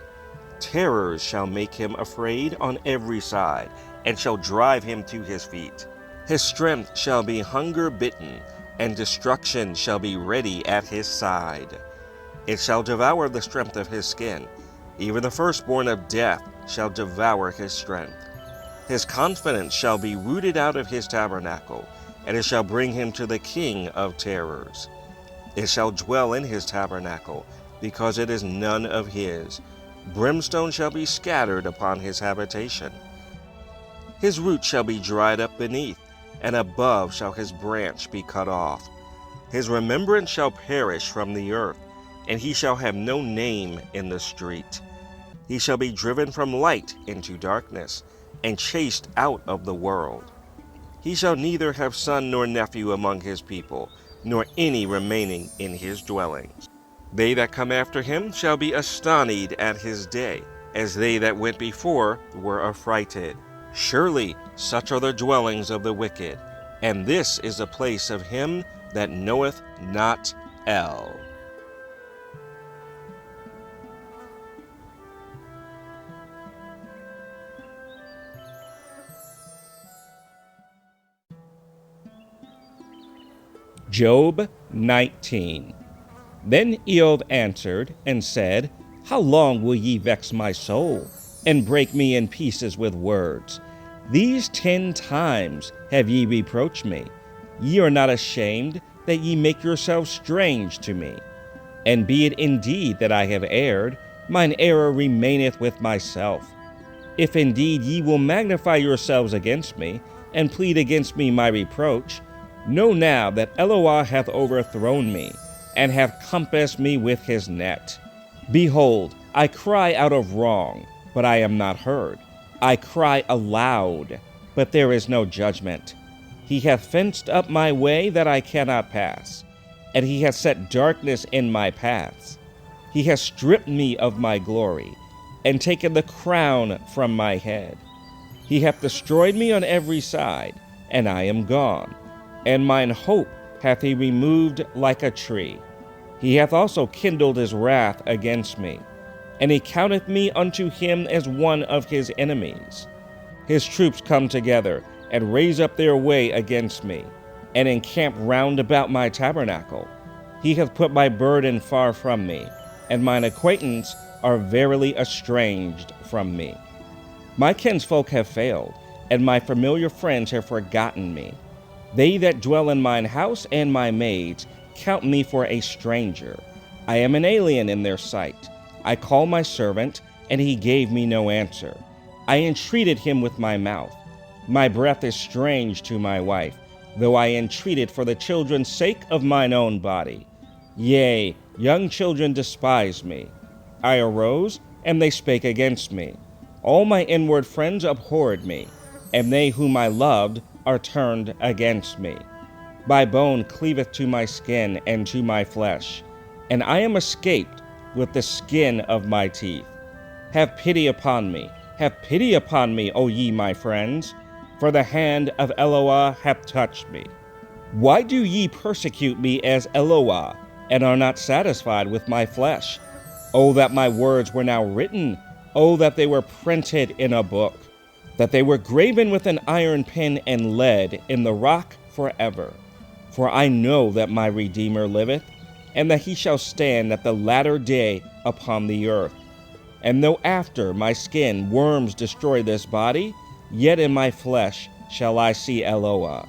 Terrors shall make him afraid on every side, and shall drive him to his feet. His strength shall be hunger bitten, and destruction shall be ready at his side. It shall devour the strength of his skin, even the firstborn of death shall devour his strength. His confidence shall be rooted out of his tabernacle, and it shall bring him to the king of terrors. It shall dwell in his tabernacle, because it is none of his. Brimstone shall be scattered upon his habitation. His root shall be dried up beneath, and above shall his branch be cut off. His remembrance shall perish from the earth, and he shall have no name in the street. He shall be driven from light into darkness, and chased out of the world. He shall neither have son nor nephew among his people, nor any remaining in his dwellings. They that come after him shall be astonished at his day, as they that went before were affrighted. Surely such are the dwellings of the wicked, and this is the place of him that knoweth not El. Job 19. Then Job answered and said, How long will ye vex my soul, and break me in pieces with words? These 10 times have ye reproached me. Ye are not ashamed that ye make yourselves strange to me. And be it indeed that I have erred, mine error remaineth with myself. If indeed ye will magnify yourselves against me, and plead against me my reproach, know now that Eloah hath overthrown me, and hath compassed me with his net. Behold, I cry out of wrong, but I am not heard. I cry aloud, but there is no judgment. He hath fenced up my way that I cannot pass, and he hath set darkness in my paths. He hath stripped me of my glory, and taken the crown from my head. He hath destroyed me on every side, and I am gone, and mine hope hath he removed like a tree. He hath also kindled his wrath against me, and he counteth me unto him as one of his enemies. His troops come together, and raise up their way against me, and encamp round about my tabernacle. He hath put my burden far from me, and mine acquaintance are verily estranged from me. My kinsfolk have failed, and my familiar friends have forgotten me. They that dwell in mine house and my maids count me for a stranger. I am an alien in their sight. I called my servant, and he gave me no answer. I entreated him with my mouth. My breath is strange to my wife, though I entreated for the children's sake of mine own body. Yea, young children despise me. I arose, and they spake against me. All my inward friends abhorred me, and they whom I loved are turned against me. My bone cleaveth to my skin and to my flesh, and I am escaped with the skin of my teeth. Have pity upon me, O ye my friends. for the hand of Eloah hath touched me. Why do ye persecute me as Eloah, and are not satisfied with my flesh? Oh, that my words were now written! Oh, that they were printed in a book! That they were graven with an iron pen and lead in the rock forever. For I know that my Redeemer liveth, and that he shall stand at the latter day upon the earth. And though after my skin worms destroy this body, yet in my flesh shall I see Eloah,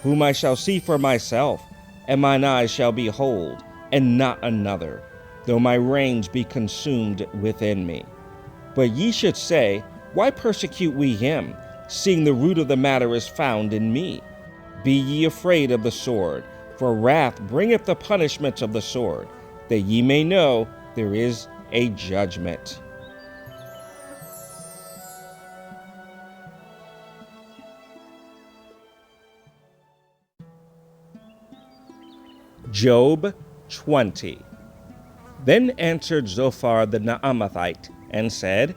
whom I shall see for myself, and mine eyes shall behold, and not another, though my reins be consumed within me. But ye should say, why persecute we him, seeing the root of the matter is found in me? Be ye afraid of the sword, for wrath bringeth the punishment of the sword, that ye may know there is a judgment. Job 20. Then answered Zophar the Naamathite, and said,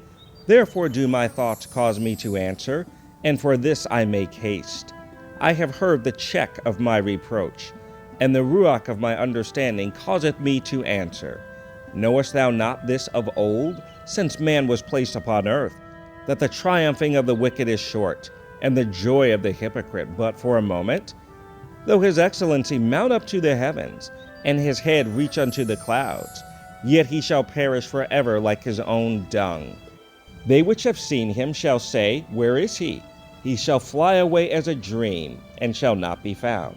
Therefore do my thoughts cause me to answer, and for this I make haste. I have heard the check of my reproach, and the ruach of my understanding causeth me to answer. Knowest thou not this of old, since man was placed upon earth, that the triumphing of the wicked is short, and the joy of the hypocrite but for a moment? Though his excellency mount up to the heavens, and his head reach unto the clouds, yet he shall perish forever like his own dung. They which have seen him shall say, Where is he? He shall fly away as a dream, and shall not be found.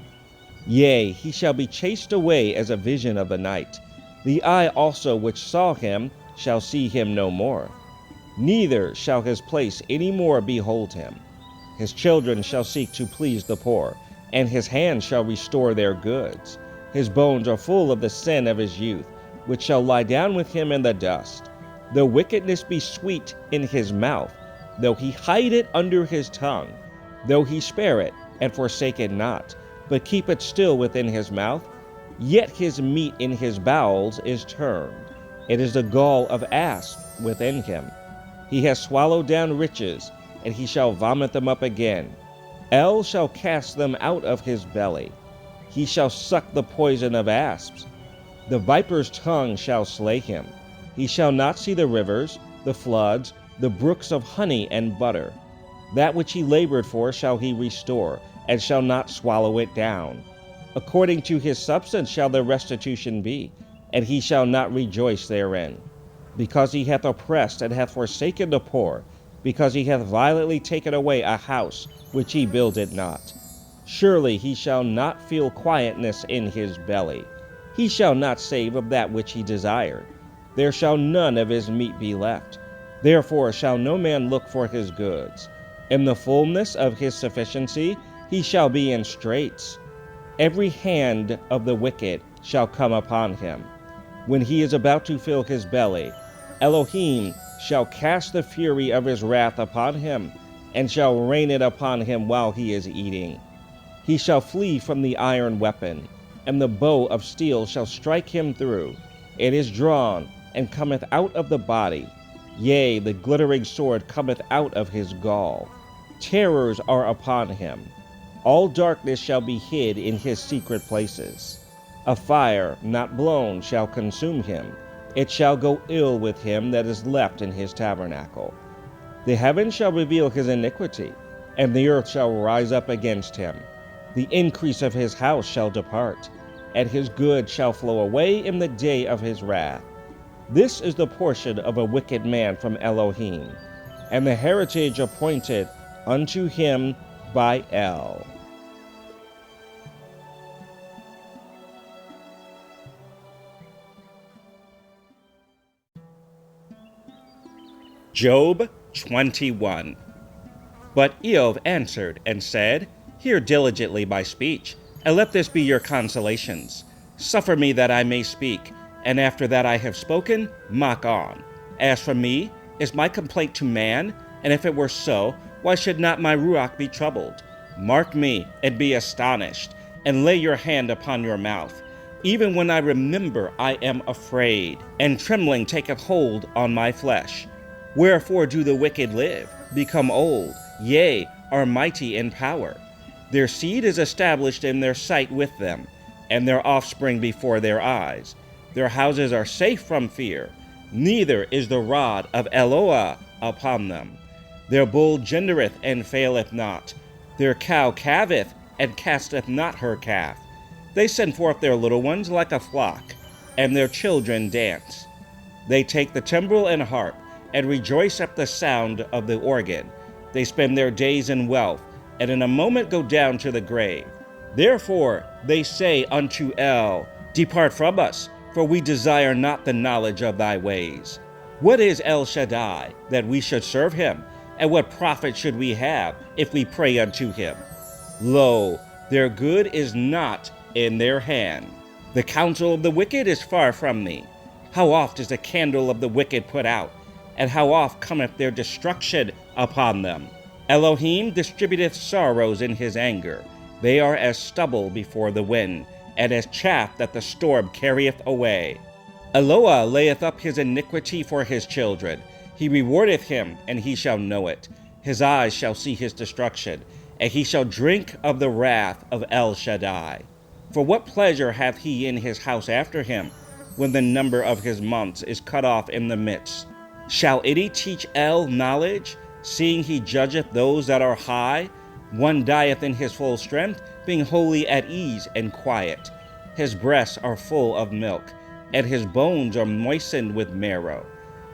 Yea, he shall be chased away as a vision of the night. The eye also which saw him shall see him no more. Neither shall his place any more behold him. His children shall seek to please the poor, and his hands shall restore their goods. His bones are full of the sin of his youth, which shall lie down with him in the dust. Though wickedness be sweet in his mouth, though he hide it under his tongue, though he spare it and forsake it not, but keep it still within his mouth, yet his meat in his bowels is turned. It is the gall of asp within him. He has swallowed down riches, and he shall vomit them up again. El shall cast them out of his belly. He shall suck the poison of asps. The viper's tongue shall slay him. He shall not see the rivers, the floods, the brooks of honey and butter. That which he labored for shall he restore, and shall not swallow it down. According to his substance shall the restitution be, and he shall not rejoice therein. Because he hath oppressed and hath forsaken the poor, because he hath violently taken away a house which he builded not. Surely he shall not feel quietness in his belly. He shall not save of that which he desired. There shall none of his meat be left. Therefore shall no man look for his goods. In the fullness of his sufficiency he shall be in straits. Every hand of the wicked shall come upon him. When he is about to fill his belly, Elohim shall cast the fury of his wrath upon him, and shall rain it upon him while he is eating. He shall flee from the iron weapon, and the bow of steel shall strike him through. It is drawn, and cometh out of the body. Yea, the glittering sword cometh out of his gall. Terrors are upon him. All darkness shall be hid in his secret places. A fire not blown shall consume him. It shall go ill with him that is left in his tabernacle. The heavens shall reveal his iniquity, and the earth shall rise up against him. The increase of his house shall depart, and his good shall flow away in the day of his wrath. This is the portion of a wicked man from Elohim, and the heritage appointed unto him by El. Job 21. But Eov answered and said, Hear diligently my speech, and let this be your consolations. Suffer me that I may speak, and after that I have spoken, mock on. As for me, is my complaint to man? And if it were so, why should not my ruach be troubled? Mark me, and be astonished, and lay your hand upon your mouth. Even when I remember, I am afraid, and trembling taketh hold on my flesh. Wherefore do the wicked live, become old, yea, are mighty in power. Their seed is established in their sight with them, and their offspring before their eyes. Their houses are safe from fear, neither is the rod of Eloah upon them. Their bull gendereth and faileth not. Their cow calveth and casteth not her calf. They send forth their little ones like a flock, and their children dance. They take the timbrel and harp, and rejoice at the sound of the organ. They spend their days in wealth, and in a moment go down to the grave. Therefore they say unto El, Depart from us, for we desire not the knowledge of thy ways. What is El Shaddai, that we should serve him? And what profit should we have, if we pray unto him? Lo, their good is not in their hand. The counsel of the wicked is far from me. How oft is the candle of the wicked put out, and how oft cometh their destruction upon them? Elohim distributeth sorrows in his anger. They are as stubble before the wind, and as chaff that the storm carrieth away. Eloah layeth up his iniquity for his children. He rewardeth him, and he shall know it. His eyes shall see his destruction, and he shall drink of the wrath of El Shaddai. For what pleasure hath he in his house after him, when the number of his months is cut off in the midst? Shall any teach El knowledge, seeing he judgeth those that are high? One dieth in his full strength, being wholly at ease and quiet. His breasts are full of milk, and his bones are moistened with marrow.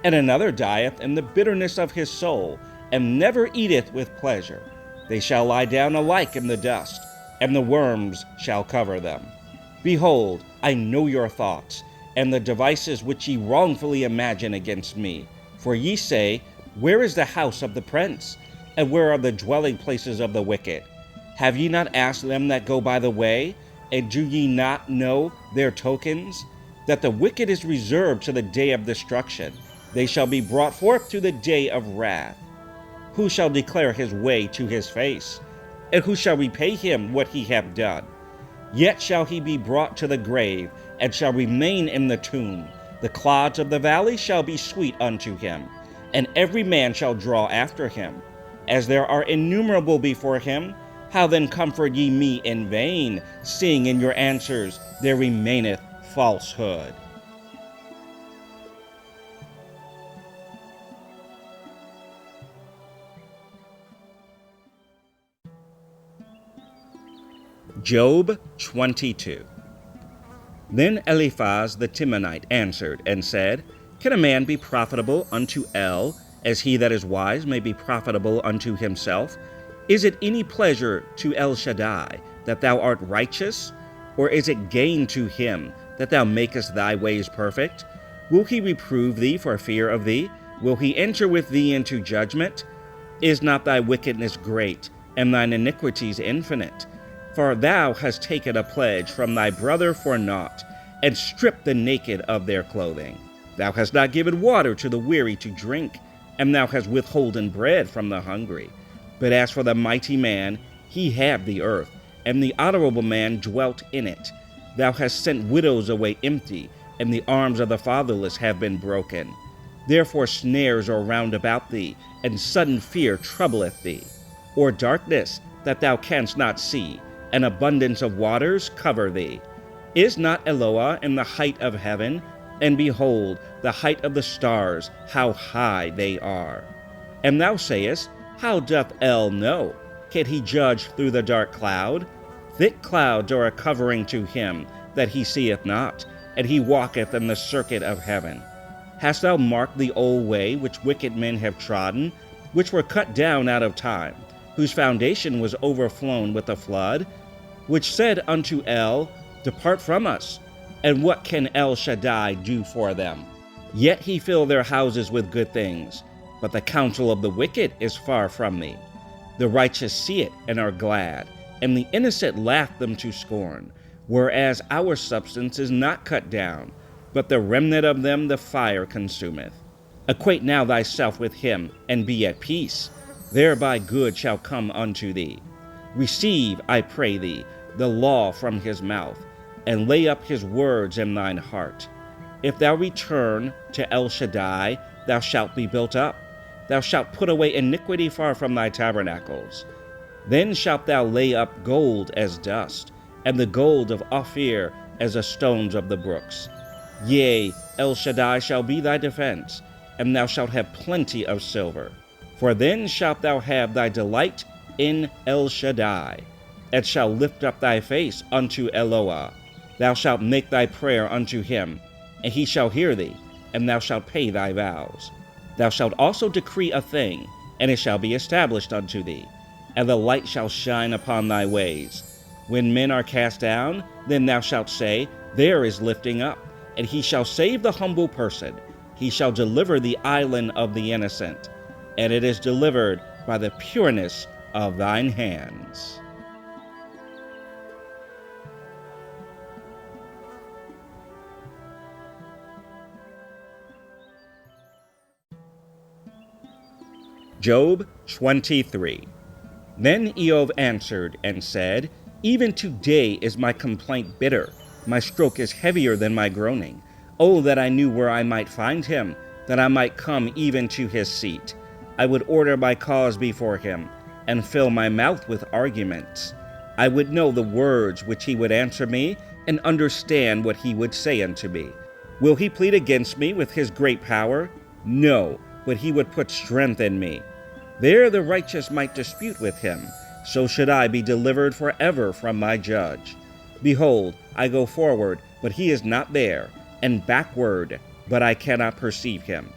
And another dieth in the bitterness of his soul, and never eateth with pleasure. They shall lie down alike in the dust, and the worms shall cover them. Behold, I know your thoughts, and the devices which ye wrongfully imagine against me. For ye say, Where is the house of the prince? And where are the dwelling places of the wicked? Have ye not asked them that go by the way? And do ye not know their tokens? That the wicked is reserved to the day of destruction. They shall be brought forth to the day of wrath. Who shall declare his way to his face? And who shall repay him what he hath done? Yet shall he be brought to the grave, and shall remain in the tomb. The clods of the valley shall be sweet unto him, and every man shall draw after him. As there are innumerable before him, how then comfort ye me in vain, seeing in your answers there remaineth falsehood? Job 22. Then Eliphaz the Temanite answered and said, Can a man be profitable unto El, as he that is wise may be profitable unto himself? Is it any pleasure to El Shaddai that thou art righteous? Or is it gain to him that thou makest thy ways perfect? Will he reprove thee for fear of thee? Will he enter with thee into judgment? Is not thy wickedness great, and thine iniquities infinite? For thou hast taken a pledge from thy brother for naught, and stripped the naked of their clothing. Thou hast not given water to the weary to drink, and thou hast withholden bread from the hungry. But as for the mighty man, he had the earth, and the honorable man dwelt in it. Thou hast sent widows away empty, and the arms of the fatherless have been broken. Therefore snares are round about thee, and sudden fear troubleth thee. Or darkness, that thou canst not see, and abundance of waters cover thee. Is not Eloah in the height of heaven? And behold, the height of the stars, how high they are. And thou sayest, How doth El know? Can he judge through the dark cloud? Thick clouds are a covering to him, that he seeth not, and he walketh in the circuit of heaven. Hast thou marked the old way which wicked men have trodden, which were cut down out of time, whose foundation was overflown with a flood, which said unto El, Depart from us, and what can El Shaddai do for them? Yet he filled their houses with good things, but the counsel of the wicked is far from me. The righteous see it and are glad, and the innocent laugh them to scorn, whereas our substance is not cut down, but the remnant of them the fire consumeth. Acquaint now thyself with him, and be at peace. Thereby good shall come unto thee. Receive, I pray thee, the law from his mouth, and lay up his words in thine heart. If thou return to El Shaddai, thou shalt be built up. Thou shalt put away iniquity far from thy tabernacles. Then shalt thou lay up gold as dust, and the gold of Ophir as the stones of the brooks. Yea, El Shaddai shall be thy defense, and thou shalt have plenty of silver. For then shalt thou have thy delight in El Shaddai, and shalt lift up thy face unto Eloah. Thou shalt make thy prayer unto him, and he shall hear thee, and thou shalt pay thy vows. Thou shalt also decree a thing, and it shall be established unto thee, and the light shall shine upon thy ways. When men are cast down, then thou shalt say, There is lifting up, and he shall save the humble person. He shall deliver the island of the innocent, and it is delivered by the pureness of thine hands. Job 23. Then Eov answered and said, Even today is my complaint bitter. My stroke is heavier than my groaning. Oh, that I knew where I might find him, that I might come even to his seat. I would order my cause before him, and fill my mouth with arguments. I would know the words which he would answer me, and understand what he would say unto me. Will he plead against me with his great power? No, but he would put strength in me. There the righteous might dispute with him, so should I be delivered forever from my judge. Behold, I go forward, but he is not there, and backward, but I cannot perceive him.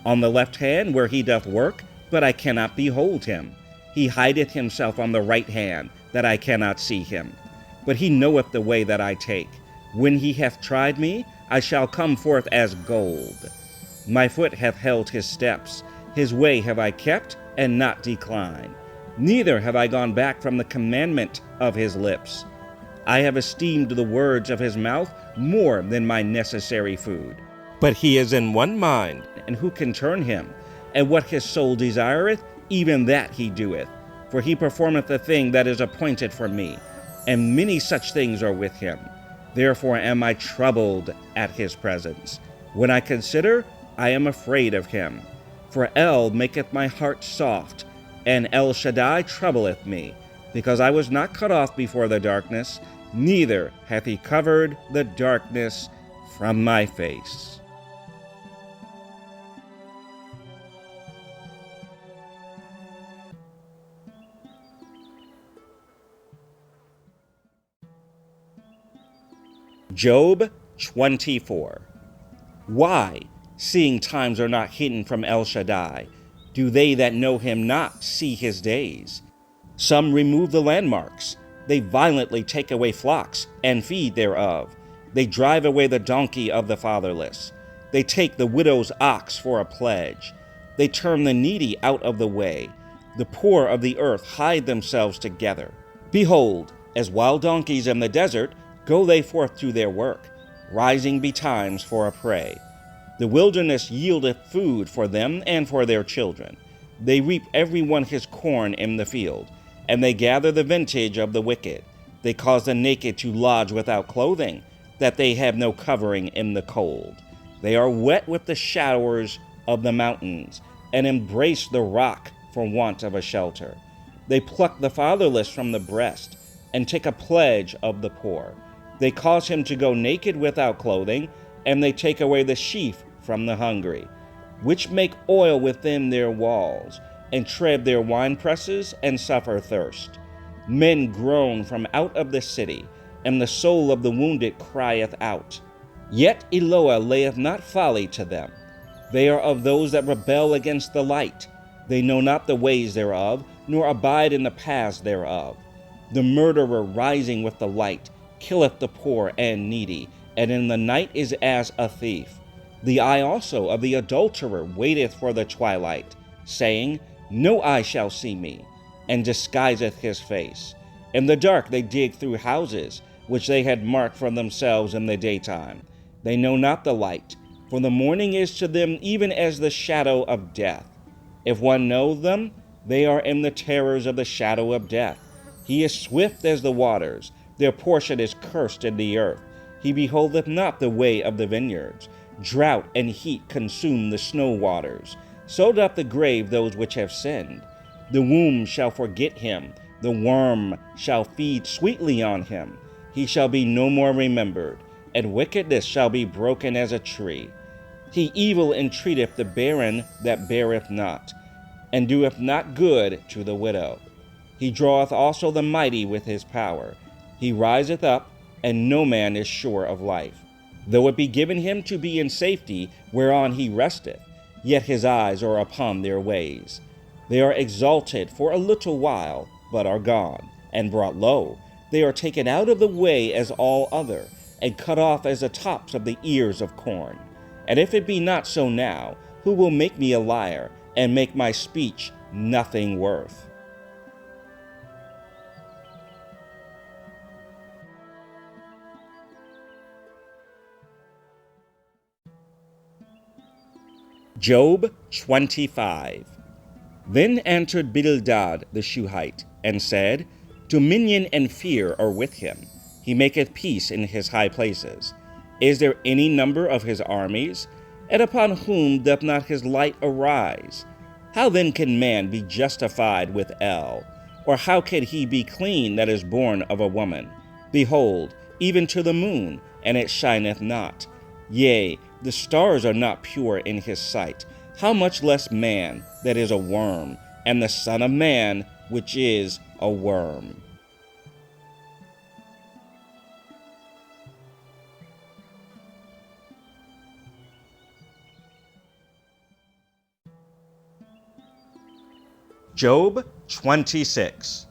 On the left hand where he doth work, but I cannot behold him. He hideth himself on the right hand, that I cannot see him. But he knoweth the way that I take. When he hath tried me, I shall come forth as gold. My foot hath held his steps. His way have I kept, and not declined. Neither have I gone back from the commandment of his lips. I have esteemed the words of his mouth more than my necessary food. But he is in one mind, and who can turn him? And what his soul desireth, even that he doeth. For he performeth the thing that is appointed for me, and many such things are with him. Therefore am I troubled at his presence. When I consider, I am afraid of him. For El maketh my heart soft, and El Shaddai troubleth me, because I was not cut off before the darkness, neither hath he covered the darkness from my face. Job 24. Why, seeing times are not hidden from El Shaddai, do they that know him not see his days? Some remove the landmarks. They violently take away flocks, and feed thereof. They drive away the donkey of the fatherless. They take the widow's ox for a pledge. They turn the needy out of the way. The poor of the earth hide themselves together. Behold, as wild donkeys in the desert, go they forth to their work, rising betimes for a prey. The wilderness yieldeth food for them and for their children. They reap every one his corn in the field, and they gather the vintage of the wicked. They cause the naked to lodge without clothing, that they have no covering in the cold. They are wet with the showers of the mountains, and embrace the rock for want of a shelter. They pluck the fatherless from the breast, and take a pledge of the poor. They cause him to go naked without clothing, and they take away the sheaf from the hungry, which make oil within their walls, and tread their winepresses, and suffer thirst. Men groan from out of the city, and the soul of the wounded crieth out. Yet Eloah layeth not folly to them. They are of those that rebel against the light. They know not the ways thereof, nor abide in the paths thereof. The murderer rising with the light killeth the poor and needy, and in the night is as a thief. The eye also of the adulterer waiteth for the twilight, saying, No eye shall see me, and disguiseth his face. In the dark they dig through houses, which they had marked for themselves in the daytime. They know not the light, for the morning is to them even as the shadow of death. If one know them, they are in the terrors of the shadow of death. He is swift as the waters, their portion is cursed in the earth. He beholdeth not the way of the vineyards. Drought and heat consume the snow waters. So doth the grave those which have sinned. The womb shall forget him, The worm shall feed sweetly on him. He shall be no more remembered, and wickedness shall be broken as a tree. He evil entreateth the barren that beareth not, and doeth not good to the widow. He draweth also the mighty with his power. He riseth up, and no man is sure of life. Though it be given him to be in safety, whereon he resteth, yet his eyes are upon their ways. They are exalted for a little while, but are gone, and brought low. They are taken out of the way as all other, and cut off as the tops of the ears of corn. And if it be not so now, who will make me a liar, and make my speech nothing worth? Job 25. Then answered Bildad the Shuhite, and said, Dominion and fear are with him. He maketh peace in his high places. Is there any number of his armies? And upon whom doth not his light arise? How then can man be justified with El? Or how can he be clean that is born of a woman? Behold, even to the moon, and it shineth not. Yea, the stars are not pure in his sight. How much less man that is a worm, and the Son of Man which is a worm? Job 26.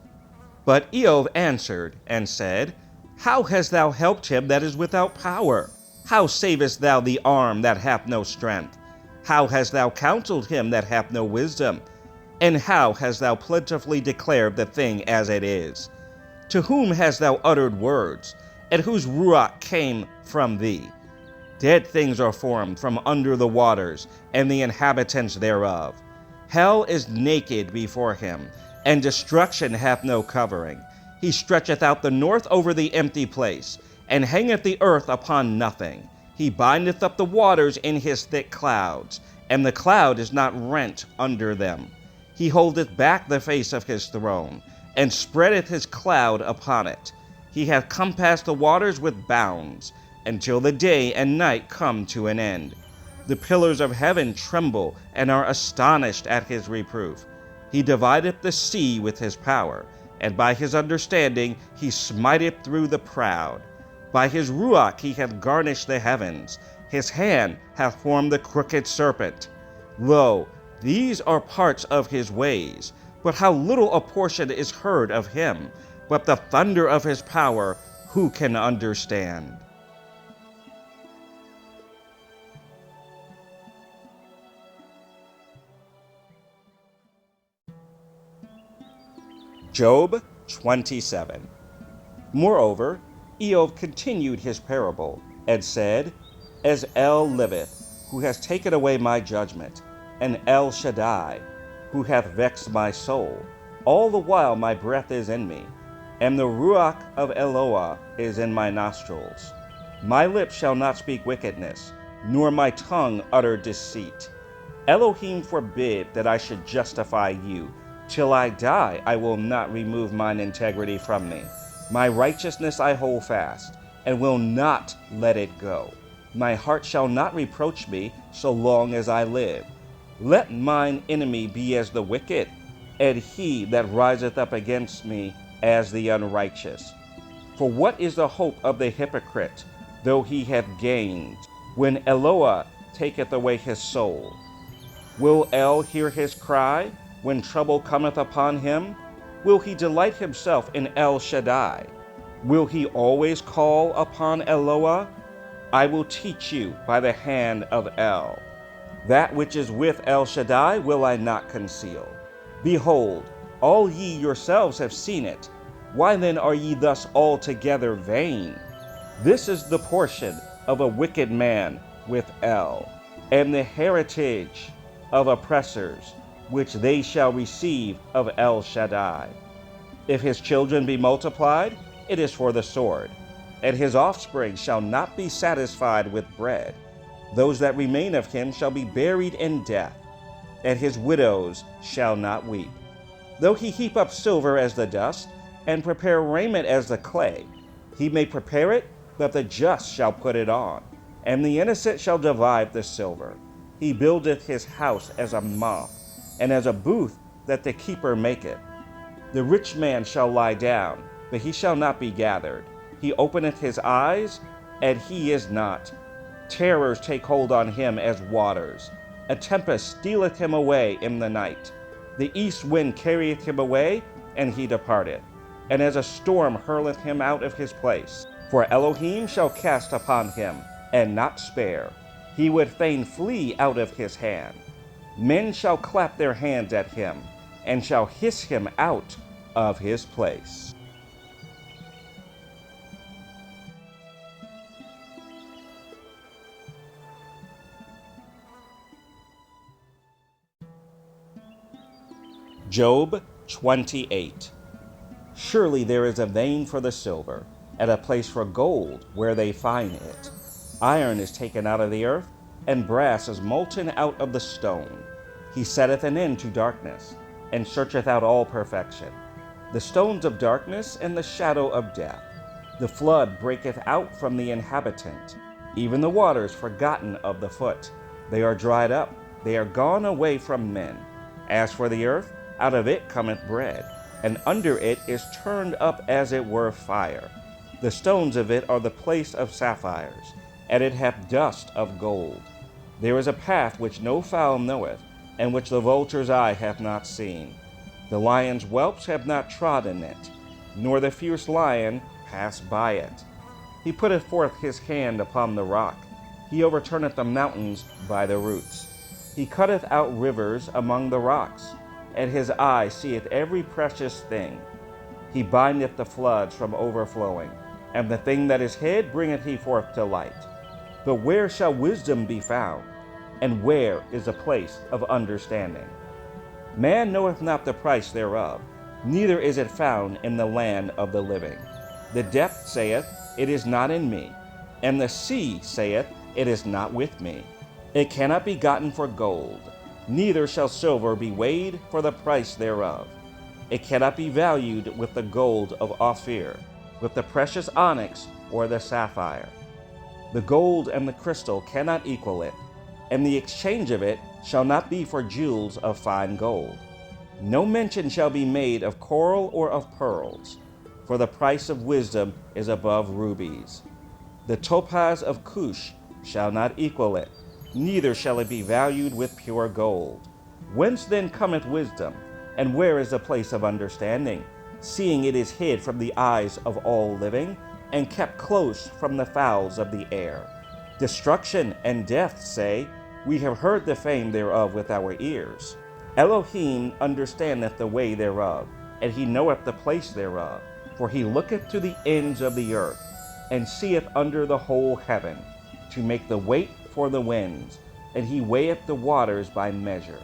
But Eov answered and said, How hast thou helped him that is without power? How savest thou the arm that hath no strength? How hast thou counseled him that hath no wisdom? And how hast thou plentifully declared the thing as it is? To whom hast thou uttered words, and whose ruach came from thee? Dead things are formed from under the waters, and the inhabitants thereof. Hell is naked before him, and destruction hath no covering. He stretcheth out the north over the empty place, and hangeth the earth upon nothing. He bindeth up the waters in his thick clouds, and the cloud is not rent under them. He holdeth back the face of his throne, and spreadeth his cloud upon it. He hath compassed the waters with bounds, until the day and night come to an end. The pillars of heaven tremble and are astonished at his reproof. He divideth the sea with his power, and by his understanding he smiteth through the proud. By his ruach he hath garnished the heavens. His hand hath formed the crooked serpent. Lo, these are parts of his ways, but how little a portion is heard of him. But the thunder of his power who can understand? Job 27. Moreover, Eov continued his parable, and said, As El liveth, who has taken away my judgment, and El Shaddai, who hath vexed my soul, all the while my breath is in me, and the ruach of Eloah is in my nostrils. My lips shall not speak wickedness, nor my tongue utter deceit. Elohim forbid that I should justify you. Till I die, I will not remove mine integrity from me. My righteousness I hold fast, and will not let it go. My heart shall not reproach me so long as I live. Let mine enemy be as the wicked, and he that riseth up against me as the unrighteous. For what is the hope of the hypocrite, though he have gained, when Eloah taketh away his soul? Will El hear his cry, when trouble cometh upon him? Will he delight himself in El Shaddai? Will he always call upon Eloah? I will teach you by the hand of El. That which is with El Shaddai will I not conceal. Behold, all ye yourselves have seen it. Why then are ye thus altogether vain? This is the portion of a wicked man with El, and the heritage of oppressors, which they shall receive of El Shaddai. If his children be multiplied, it is for the sword, and his offspring shall not be satisfied with bread. Those that remain of him shall be buried in death, and his widows shall not weep. Though he heap up silver as the dust, and prepare raiment as the clay, he may prepare it, but the just shall put it on, and the innocent shall divide the silver. He buildeth his house as a moth, and as a booth that the keeper maketh. The rich man shall lie down, but he shall not be gathered. He openeth his eyes, and he is not. Terrors take hold on him as waters. A tempest stealeth him away in the night. The east wind carrieth him away, and he departeth. And as a storm hurleth him out of his place. For Elohim shall cast upon him, and not spare. He would fain flee out of his hand. Men shall clap their hands at him, and shall hiss him out of his place. Job 28. Surely there is a vein for the silver, and a place for gold where they find it. Iron is taken out of the earth, and brass is molten out of the stone. He setteth an end to darkness, and searcheth out all perfection. The stones of darkness and the shadow of death. The flood breaketh out from the inhabitant, even the waters forgotten of the foot. They are dried up, they are gone away from men. As for the earth, out of it cometh bread, and under it is turned up as it were fire. The stones of it are the place of sapphires, and it hath dust of gold. There is a path which no fowl knoweth, and which the vulture's eye hath not seen. The lion's whelps have not trodden it, nor the fierce lion passed by it. He putteth forth his hand upon the rock. He overturneth the mountains by the roots. He cutteth out rivers among the rocks, and his eye seeth every precious thing. He bindeth the floods from overflowing, and the thing that is hid bringeth he forth to light. But where shall wisdom be found? And where is a place of understanding? Man knoweth not the price thereof, neither is it found in the land of the living. The depth saith, It is not in me, and the sea saith, It is not with me. It cannot be gotten for gold, neither shall silver be weighed for the price thereof. It cannot be valued with the gold of Ophir, with the precious onyx or the sapphire. The gold and the crystal cannot equal it, and the exchange of it shall not be for jewels of fine gold. No mention shall be made of coral or of pearls, for the price of wisdom is above rubies. The topaz of Cush shall not equal it, neither shall it be valued with pure gold. Whence then cometh wisdom, and where is the place of understanding, seeing it is hid from the eyes of all living, and kept close from the fowls of the air? Destruction and death say, We have heard the fame thereof with our ears. Elohim understandeth the way thereof, and he knoweth the place thereof. For he looketh to the ends of the earth, and seeth under the whole heaven, to make the weight for the winds, and he weigheth the waters by measure.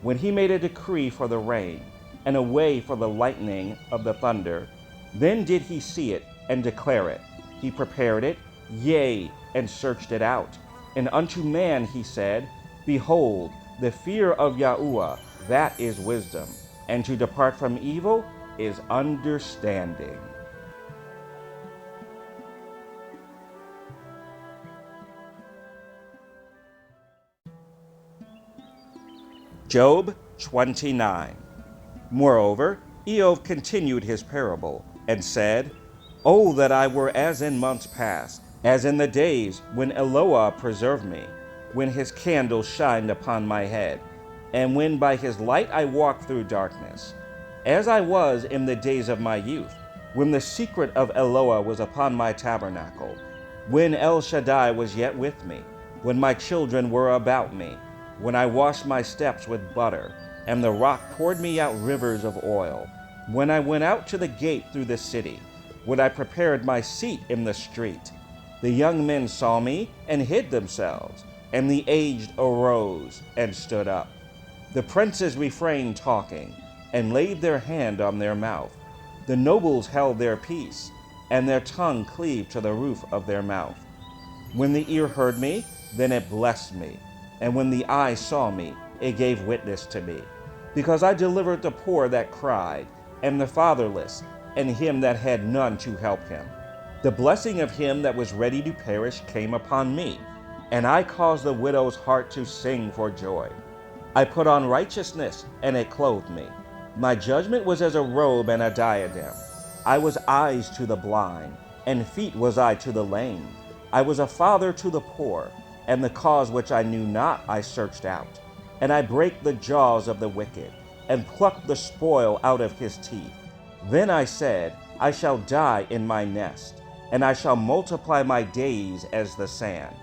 When he made a decree for the rain, and a way for the lightning of the thunder, then did he see it and declare it. He prepared it, yea, and searched it out. And unto man he said, Behold, the fear of Yahuwah, that is wisdom, and to depart from evil is understanding. Job 29. Moreover, Eov continued his parable, and said, Oh, that I were as in months past, as in the days when Eloah preserved me, when his candle shined upon my head, and when by his light I walked through darkness, as I was in the days of my youth, when the secret of Eloah was upon my tabernacle, when El Shaddai was yet with me, when my children were about me, when I washed my steps with butter, and the rock poured me out rivers of oil, when I went out to the gate through the city, when I prepared my seat in the street. The young men saw me and hid themselves, and the aged arose and stood up. The princes refrained talking, and laid their hand on their mouth. The nobles held their peace, and their tongue cleaved to the roof of their mouth. When the ear heard me, then it blessed me, and when the eye saw me, it gave witness to me. because I delivered the poor that cried, and the fatherless, and him that had none to help him. The blessing of him that was ready to perish came upon me, and I caused the widow's heart to sing for joy. I put on righteousness, and it clothed me. My judgment was as a robe and a diadem. I was eyes to the blind, and feet was I to the lame. I was a father to the poor, and the cause which I knew not I searched out. And I brake the jaws of the wicked, and plucked the spoil out of his teeth. Then I said, I shall die in my nest, and I shall multiply my days as the sand.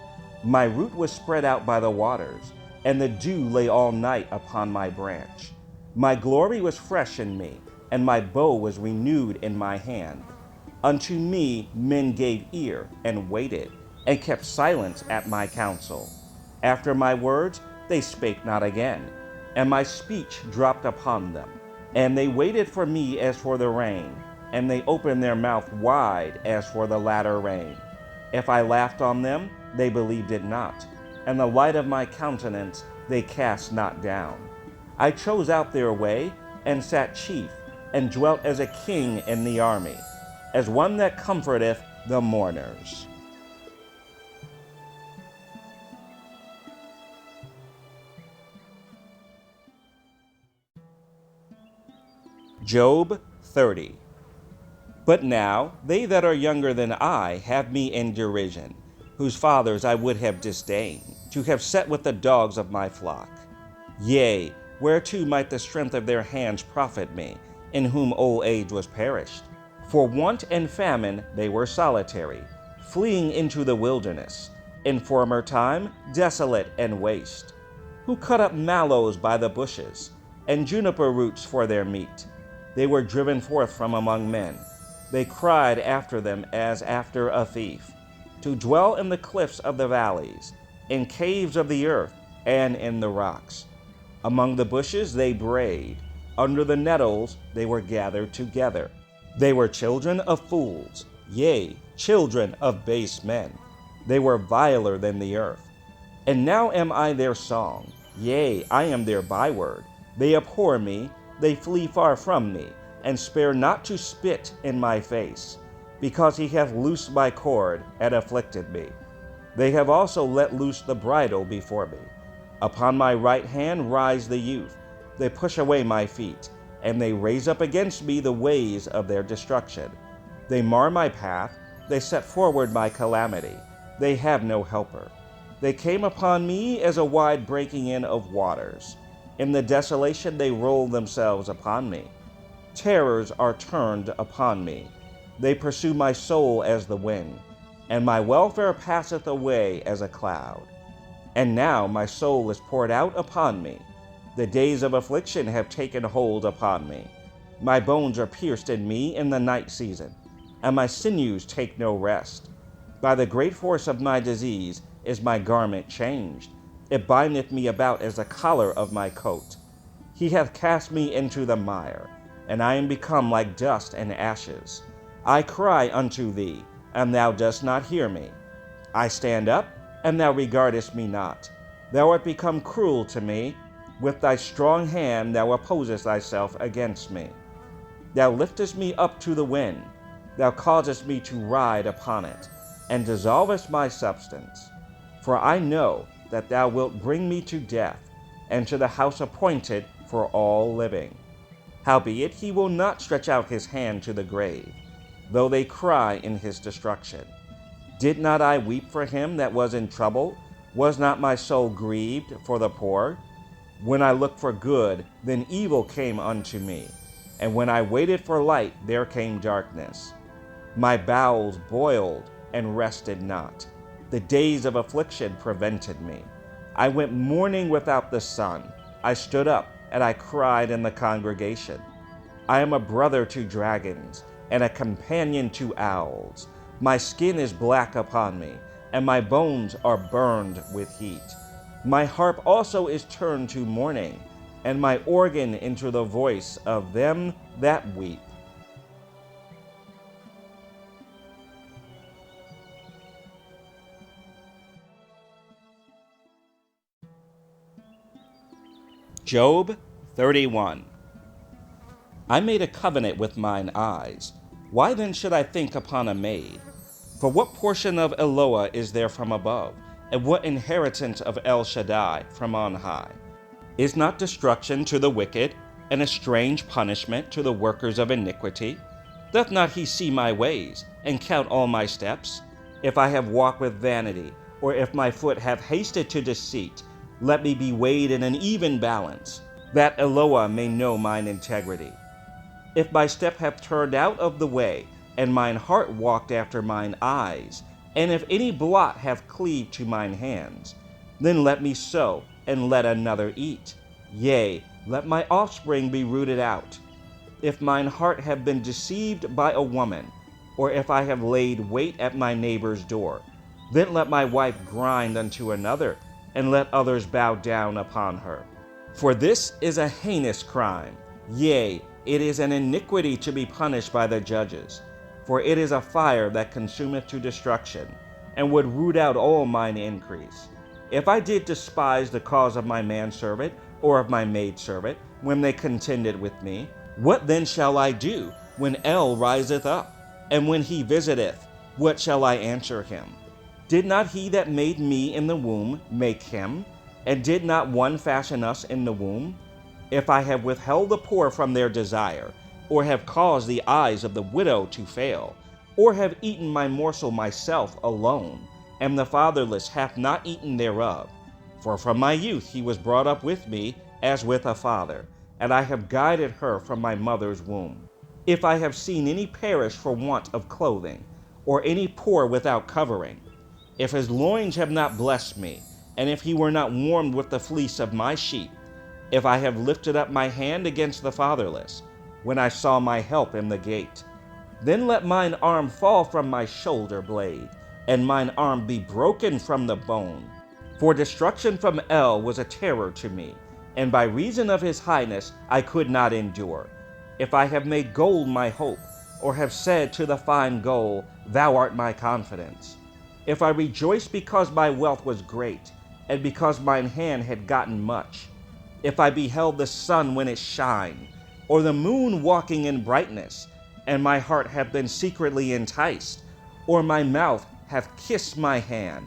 My root was spread out by the waters, and the dew lay all night upon my branch. My glory was fresh in me, and my bow was renewed in my hand. Unto me men gave ear, and waited, and kept silence at my counsel. After my words they spake not again, and my speech dropped upon them. And they waited for me as for the rain, and they opened their mouth wide as for the latter rain. If I laughed on them, they believed it not, and the light of my countenance they cast not down. I chose out their way, and sat chief, and dwelt as a king in the army, as one that comforteth the mourners. Job 30. But now they that are younger than I have me in derision, whose fathers I would have disdained, to have set with the dogs of my flock. Yea, whereto might the strength of their hands profit me, in whom old age was perished? For want and famine they were solitary, fleeing into the wilderness, in former time desolate and waste, who cut up mallows by the bushes, and juniper roots for their meat. They were driven forth from among men. They cried after them as after a thief, to dwell in the cliffs of the valleys, in caves of the earth, and in the rocks. Among the bushes they brayed, under the nettles they were gathered together. They were children of fools, yea, children of base men. They were viler than the earth. And now am I their song, yea, I am their byword. They abhor me, they flee far from me, and spare not to spit in my face, because he hath loosed my cord and afflicted me. They have also let loose the bridle before me. Upon my right hand rise the youth. They push away my feet, and they raise up against me the ways of their destruction. They mar my path, they set forward my calamity. They have no helper. They came upon me as a wide breaking in of waters. In the desolation they roll themselves upon me. Terrors are turned upon me. They pursue my soul as the wind, and my welfare passeth away as a cloud. And now my soul is poured out upon me. The days of affliction have taken hold upon me. My bones are pierced in me in the night season, and my sinews take no rest. By the great force of my disease is my garment changed. It bindeth me about as the collar of my coat. He hath cast me into the mire, and I am become like dust and ashes. I cry unto thee, and thou dost not hear me. I stand up, and thou regardest me not. Thou art become cruel to me. With thy strong hand thou opposest thyself against me. Thou liftest me up to the wind. Thou causest me to ride upon it, and dissolvest my substance. For I know that thou wilt bring me to death, and to the house appointed for all living. Howbeit he will not stretch out his hand to the grave, though they cry in his destruction. Did not I weep for him that was in trouble? Was not my soul grieved for the poor? When I looked for good, then evil came unto me, and when I waited for light, there came darkness. My bowels boiled and rested not. The days of affliction prevented me. I went mourning without the sun. I stood up, and I cried in the congregation. I am a brother to dragons, and a companion to owls. My skin is black upon me, and my bones are burned with heat. My harp also is turned to mourning, and my organ into the voice of them that weep. Job 31. I made a covenant with mine eyes. Why then should I think upon a maid? For what portion of Eloah is there from above, and what inheritance of El Shaddai from on high? Is not destruction to the wicked, and a strange punishment to the workers of iniquity? Doth not he see my ways, and count all my steps? If I have walked with vanity, or if my foot have hasted to deceit, let me be weighed in an even balance, that Eloah may know mine integrity. If my step have turned out of the way, and mine heart walked after mine eyes, and if any blot have cleaved to mine hands, then let me sow, and let another eat. Yea, let my offspring be rooted out. If mine heart have been deceived by a woman, or if I have laid wait at my neighbor's door, then let my wife grind unto another, and let others bow down upon her. For this is a heinous crime, yea, it is an iniquity to be punished by the judges. For it is a fire that consumeth to destruction, and would root out all mine increase. If I did despise the cause of my manservant, or of my maidservant, when they contended with me, what then shall I do when El riseth up? And when he visiteth, what shall I answer him? Did not he that made me in the womb make him? And did not one fashion us in the womb? If I have withheld the poor from their desire, or have caused the eyes of the widow to fail, or have eaten my morsel myself alone, and the fatherless hath not eaten thereof. For from my youth he was brought up with me as with a father, and I have guided her from my mother's womb. If I have seen any perish for want of clothing, or any poor without covering, if his loins have not blessed me, and if he were not warmed with the fleece of my sheep, if I have lifted up my hand against the fatherless, when I saw my help in the gate, then let mine arm fall from my shoulder blade, and mine arm be broken from the bone. For destruction from El was a terror to me, and by reason of his highness I could not endure. If I have made gold my hope, or have said to the fine gold, Thou art my confidence. If I rejoiced because my wealth was great, and because mine hand had gotten much, if I beheld the sun when it shined, or the moon walking in brightness, and my heart have been secretly enticed, or my mouth hath kissed my hand,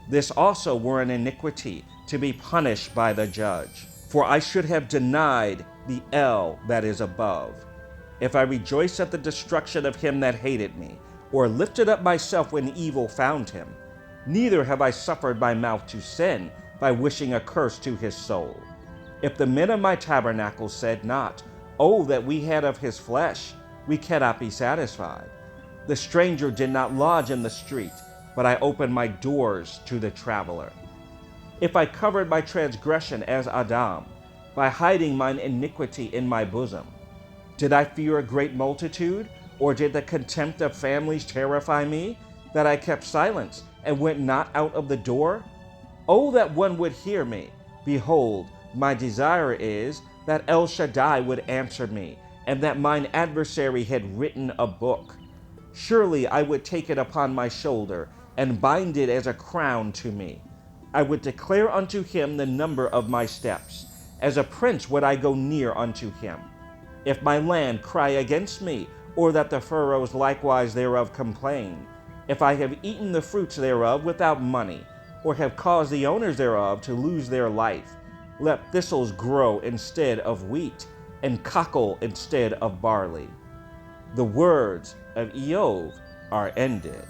this also were an iniquity to be punished by the judge. For I should have denied the El that is above. If I rejoiced at the destruction of him that hated me, or lifted up myself when evil found him, neither have I suffered my mouth to sin by wishing a curse to his soul. If the men of my tabernacle said not, Oh, that we had of his flesh, we cannot be satisfied. The stranger did not lodge in the street, but I opened my doors to the traveler. If I covered my transgression as Adam, by hiding mine iniquity in my bosom, did I fear a great multitude, or did the contempt of families terrify me, that I kept silence and went not out of the door? Oh, that one would hear me! Behold, my desire is that El Shaddai would answer me, and that mine adversary had written a book. Surely I would take it upon my shoulder, and bind it as a crown to me. I would declare unto him the number of my steps. As a prince would I go near unto him. If my land cry against me, or that the furrows likewise thereof complain, if I have eaten the fruits thereof without money, or have caused the owners thereof to lose their life, let thistles grow instead of wheat, and cockle instead of barley. The words of Eov are ended.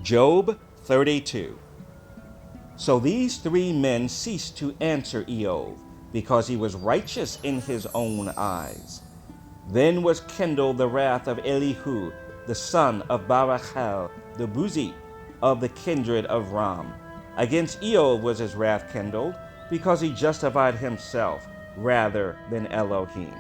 Job 32. So these three men ceased to answer Eov, because he was righteous in his own eyes. Then was kindled the wrath of Elihu, the son of Barachel, the Buzi, of the kindred of Ram. Against Eov was his wrath kindled, because he justified himself rather than Elohim.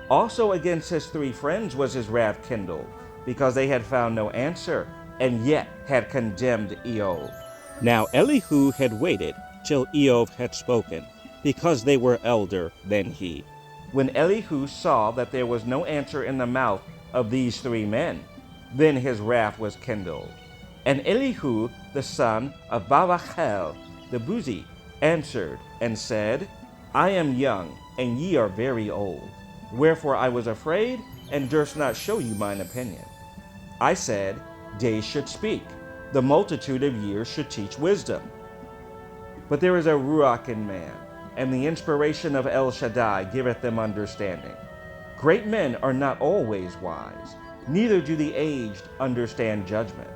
Also against his three friends was his wrath kindled, because they had found no answer, and yet had condemned Eov. Now Elihu had waited till Eov had spoken, because they were elder than he. When Elihu saw that there was no answer in the mouth of these three men, Then his wrath was kindled. And Elihu, the son of Barachel, the Buzi, answered and said, I am young, and ye are very old. Wherefore I was afraid, and durst not show you mine opinion. I said, Days should speak, the multitude of years should teach wisdom. But there is a Ruach in man, and the inspiration of El Shaddai giveth them understanding. Great men are not always wise, neither do the aged understand judgment.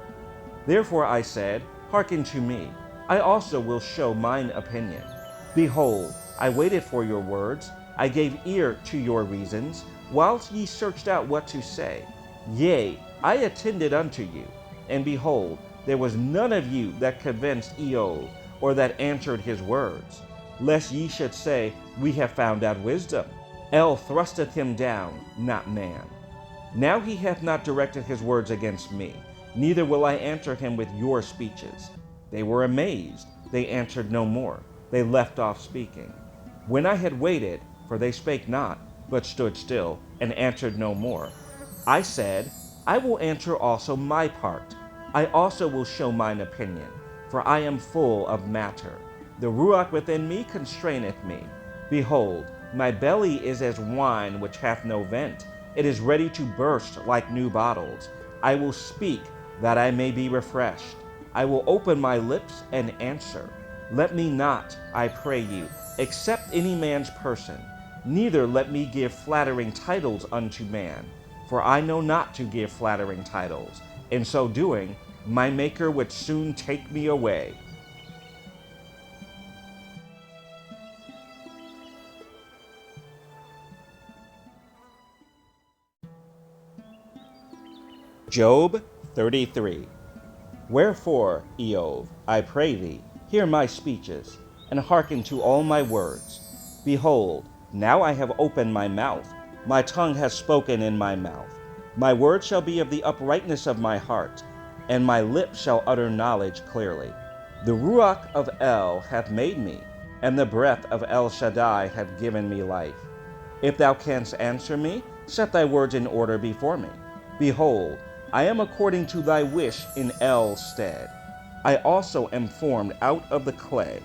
Therefore I said, Hearken to me, I also will show mine opinion. Behold, I waited for your words, I gave ear to your reasons, whilst ye searched out what to say. Yea, I attended unto you, and behold, there was none of you that convinced Eov, or that answered his words, lest ye should say, We have found out wisdom. El thrusteth him down, not man. Now he hath not directed his words against me, neither will I answer him with your speeches. They were amazed, they answered no more, they left off speaking. When I had waited, for they spake not, but stood still, and answered no more, I said, I will answer also my part. I also will show mine opinion, for I am full of matter. The Ruach within me constraineth me. Behold, my belly is as wine which hath no vent. It is ready to burst like new bottles. I will speak, that I may be refreshed. I will open my lips and answer. Let me not, I pray you, accept any man's person, neither let me give flattering titles unto man. For I know not to give flattering titles. In so doing, my Maker would soon take me away. Job 33. Wherefore, Eov, I pray thee, hear my speeches, and hearken to all my words. Behold, now I have opened my mouth, my tongue has spoken in my mouth. My word shall be of the uprightness of my heart, and my lips shall utter knowledge clearly. The Ruach of El hath made me, and the breath of El Shaddai hath given me life. If thou canst answer me, set thy words in order before me. Behold, I am according to thy wish in El's stead. I also am formed out of the clay.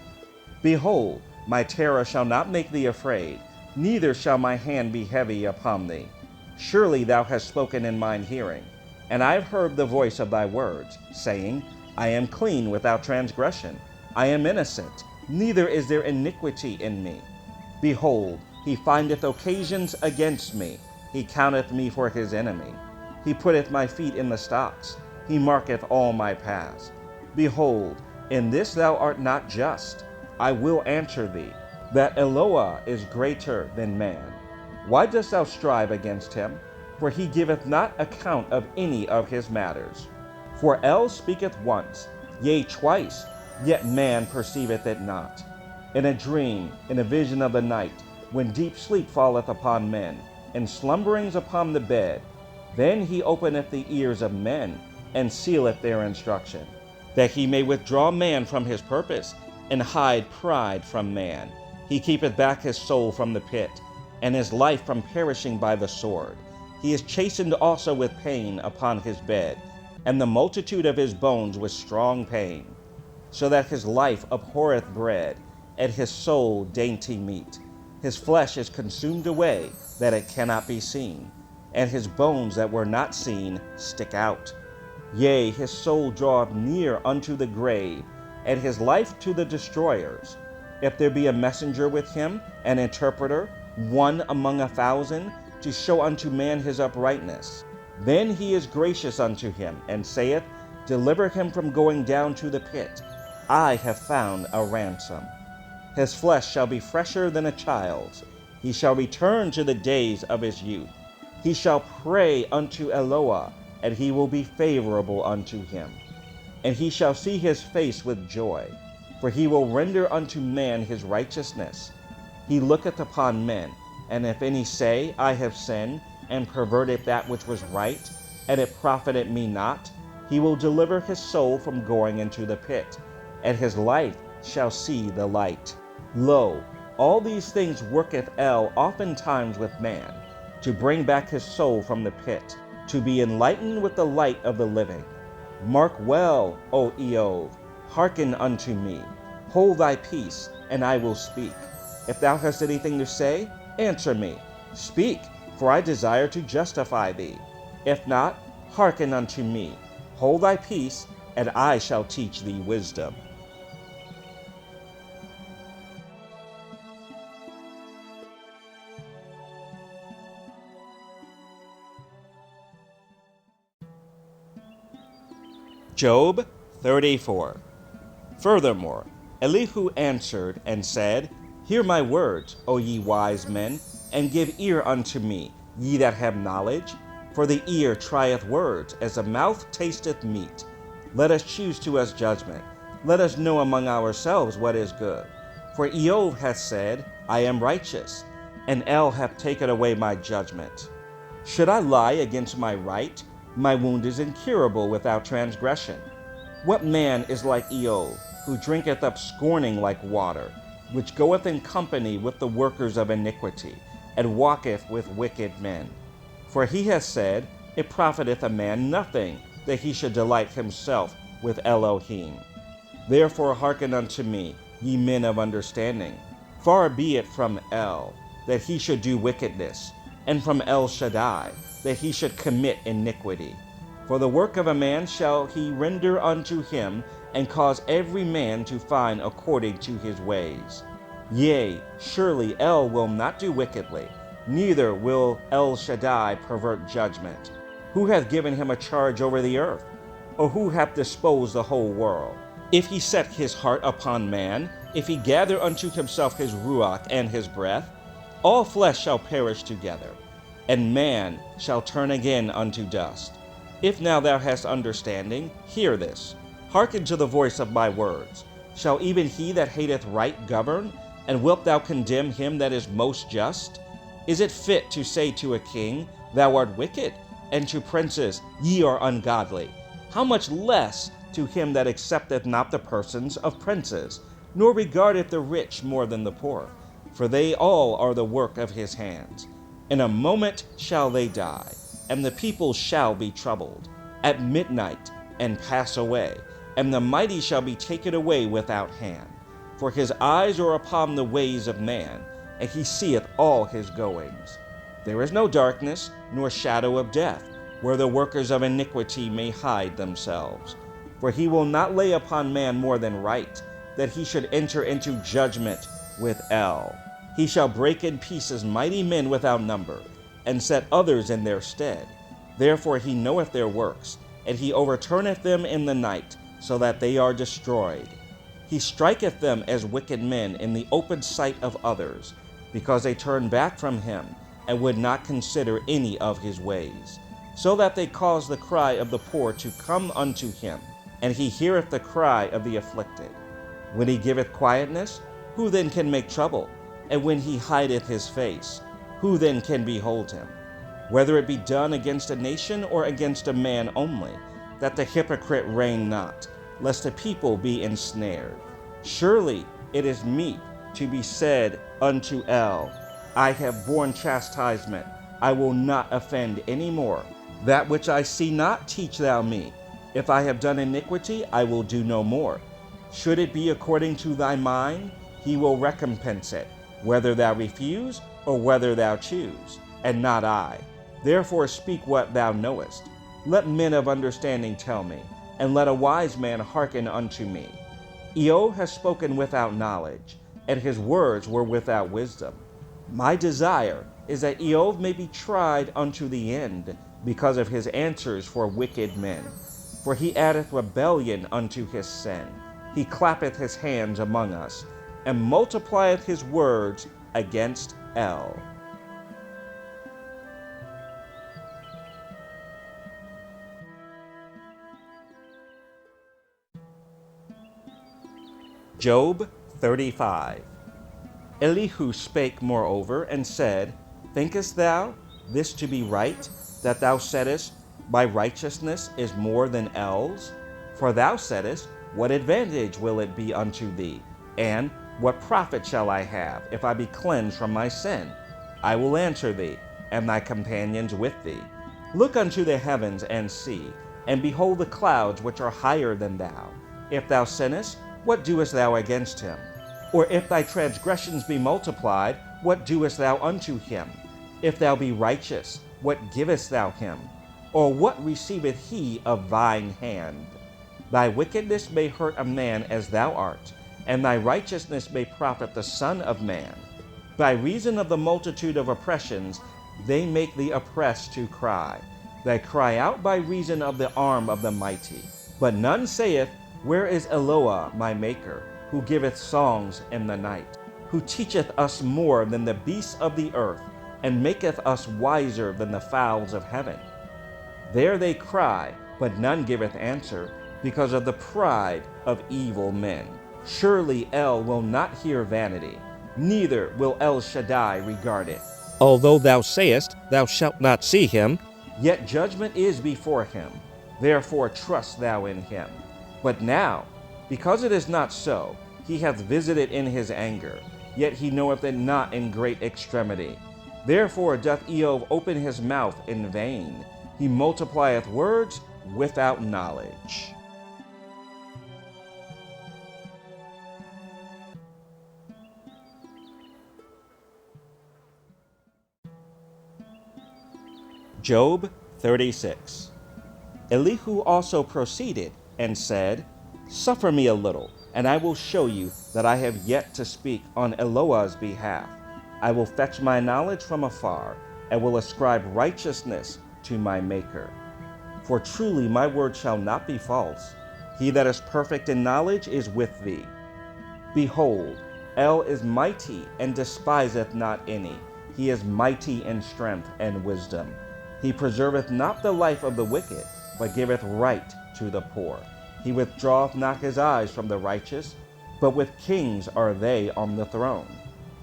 Behold, my terror shall not make thee afraid, neither shall my hand be heavy upon thee. Surely thou hast spoken in mine hearing, and I have heard the voice of thy words, saying, I am clean without transgression, I am innocent, neither is there iniquity in me. Behold, he findeth occasions against me, he counteth me for his enemy. He putteth my feet in the stocks, he marketh all my paths. Behold, in this thou art not just. I will answer thee, that Eloah is greater than man. Why dost thou strive against him? For he giveth not account of any of his matters. For El speaketh once, yea twice, yet man perceiveth it not. In a dream, in a vision of the night, when deep sleep falleth upon men, and slumberings upon the bed, then he openeth the ears of men, and sealeth their instruction, that he may withdraw man from his purpose, and hide pride from man. He keepeth back his soul from the pit, and his life from perishing by the sword. He is chastened also with pain upon his bed, and the multitude of his bones with strong pain, so that his life abhorreth bread, and his soul dainty meat. His flesh is consumed away, that it cannot be seen, and his bones that were not seen stick out. Yea, his soul draweth near unto the grave, and his life to the destroyers. If there be a messenger with him, an interpreter, one among 1,000, to show unto man his uprightness, then he is gracious unto him, and saith, Deliver him from going down to the pit. I have found a ransom. His flesh shall be fresher than a child's. He shall return to the days of his youth. He shall pray unto Eloah, and he will be favorable unto him. And he shall see his face with joy, for he will render unto man his righteousness. He looketh upon men, and if any say, I have sinned, and perverted that which was right, and it profited me not, he will deliver his soul from going into the pit, and his life shall see the light. Lo, all these things worketh El oftentimes with man, to bring back his soul from the pit, to be enlightened with the light of the living. Mark well, O Eov, hearken unto me. Hold thy peace, and I will speak. If thou hast anything to say, answer me. Speak, for I desire to justify thee. If not, hearken unto me. Hold thy peace, and I shall teach thee wisdom. Job 34. Furthermore, Elihu answered and said, Hear my words, O ye wise men, and give ear unto me, ye that have knowledge. For the ear trieth words, as the mouth tasteth meat. Let us choose to us judgment. Let us know among ourselves what is good. For Eov hath said, I am righteous, and El hath taken away my judgment. Should I lie against my right? My wound is incurable without transgression. What man is like Eov, who drinketh up scorning like water, which goeth in company with the workers of iniquity, and walketh with wicked men? For he hath said, It profiteth a man nothing, that he should delight himself with Elohim. Therefore hearken unto me, ye men of understanding. Far be it from El, that he should do wickedness, and from El Shaddai, that he should commit iniquity. For the work of a man shall he render unto him, and cause every man to find according to his ways. Yea, surely El will not do wickedly, neither will El Shaddai pervert judgment. Who hath given him a charge over the earth? Or who hath disposed the whole world? If he set his heart upon man, if he gather unto himself his ruach and his breath, all flesh shall perish together, and man shall turn again unto dust. If now thou hast understanding, hear this. Hearken to the voice of my words. Shall even he that hateth right govern? And wilt thou condemn him that is most just? Is it fit to say to a king, Thou art wicked, and to princes, Ye are ungodly? How much less to him that accepteth not the persons of princes, nor regardeth the rich more than the poor? For they all are the work of his hands. In a moment shall they die, and the people shall be troubled. At midnight, and pass away, and the mighty shall be taken away without hand. For his eyes are upon the ways of man, and he seeth all his goings. There is no darkness, nor shadow of death, where the workers of iniquity may hide themselves. For he will not lay upon man more than right, that he should enter into judgment with El. He shall break in pieces mighty men without number, and set others in their stead. Therefore he knoweth their works, and he overturneth them in the night, so that they are destroyed. He striketh them as wicked men in the open sight of others, because they turn back from him, and would not consider any of his ways. So that they cause the cry of the poor to come unto him, and he heareth the cry of the afflicted. When he giveth quietness, who then can make trouble? And when he hideth his face, who then can behold him? Whether it be done against a nation or against a man only, that the hypocrite reign not, lest the people be ensnared. Surely it is meet to be said unto El, I have borne chastisement, I will not offend any more. That which I see not, teach thou me. If I have done iniquity, I will do no more. Should it be according to thy mind, he will recompense it, whether thou refuse or whether thou choose, and not I. Therefore speak what thou knowest. Let men of understanding tell me, and let a wise man hearken unto me. Eov has spoken without knowledge, and his words were without wisdom. My desire is that Eov may be tried unto the end, because of his answers for wicked men. For he addeth rebellion unto his sin. He clappeth his hands among us, and multiplieth his words against El. Job 35. Elihu spake moreover, and said, Thinkest thou this to be right, that thou saidest, My righteousness is more than El's? For thou saidest, What advantage will it be unto thee? And what profit shall I have, if I be cleansed from my sin? I will answer thee, and thy companions with thee. Look unto the heavens and see, and behold the clouds which are higher than thou. If thou sinnest, what doest thou against him? Or if thy transgressions be multiplied, what doest thou unto him? If thou be righteous, what givest thou him? Or what receiveth he of thine hand? Thy wickedness may hurt a man as thou art, and thy righteousness may profit the Son of Man. By reason of the multitude of oppressions, they make the oppressed to cry. They cry out by reason of the arm of the mighty. But none saith, Where is Eloah, my Maker, who giveth songs in the night, who teacheth us more than the beasts of the earth, and maketh us wiser than the fowls of heaven? There they cry, but none giveth answer, because of the pride of evil men. Surely El will not hear vanity, neither will El Shaddai regard it. Although thou sayest, thou shalt not see him, yet judgment is before him. Therefore trust thou in him. But now, because it is not so, he hath visited in his anger, yet he knoweth it not in great extremity. Therefore doth Eov open his mouth in vain. He multiplieth words without knowledge. Job 36. Elihu also proceeded and said, Suffer me a little, and I will show you that I have yet to speak on Eloah's behalf. I will fetch my knowledge from afar, and will ascribe righteousness to my Maker. For truly my word shall not be false. He that is perfect in knowledge is with thee. Behold, El is mighty and despiseth not any. He is mighty in strength and wisdom. He preserveth not the life of the wicked, but giveth right to the poor. He withdraweth not his eyes from the righteous, but with kings are they on the throne.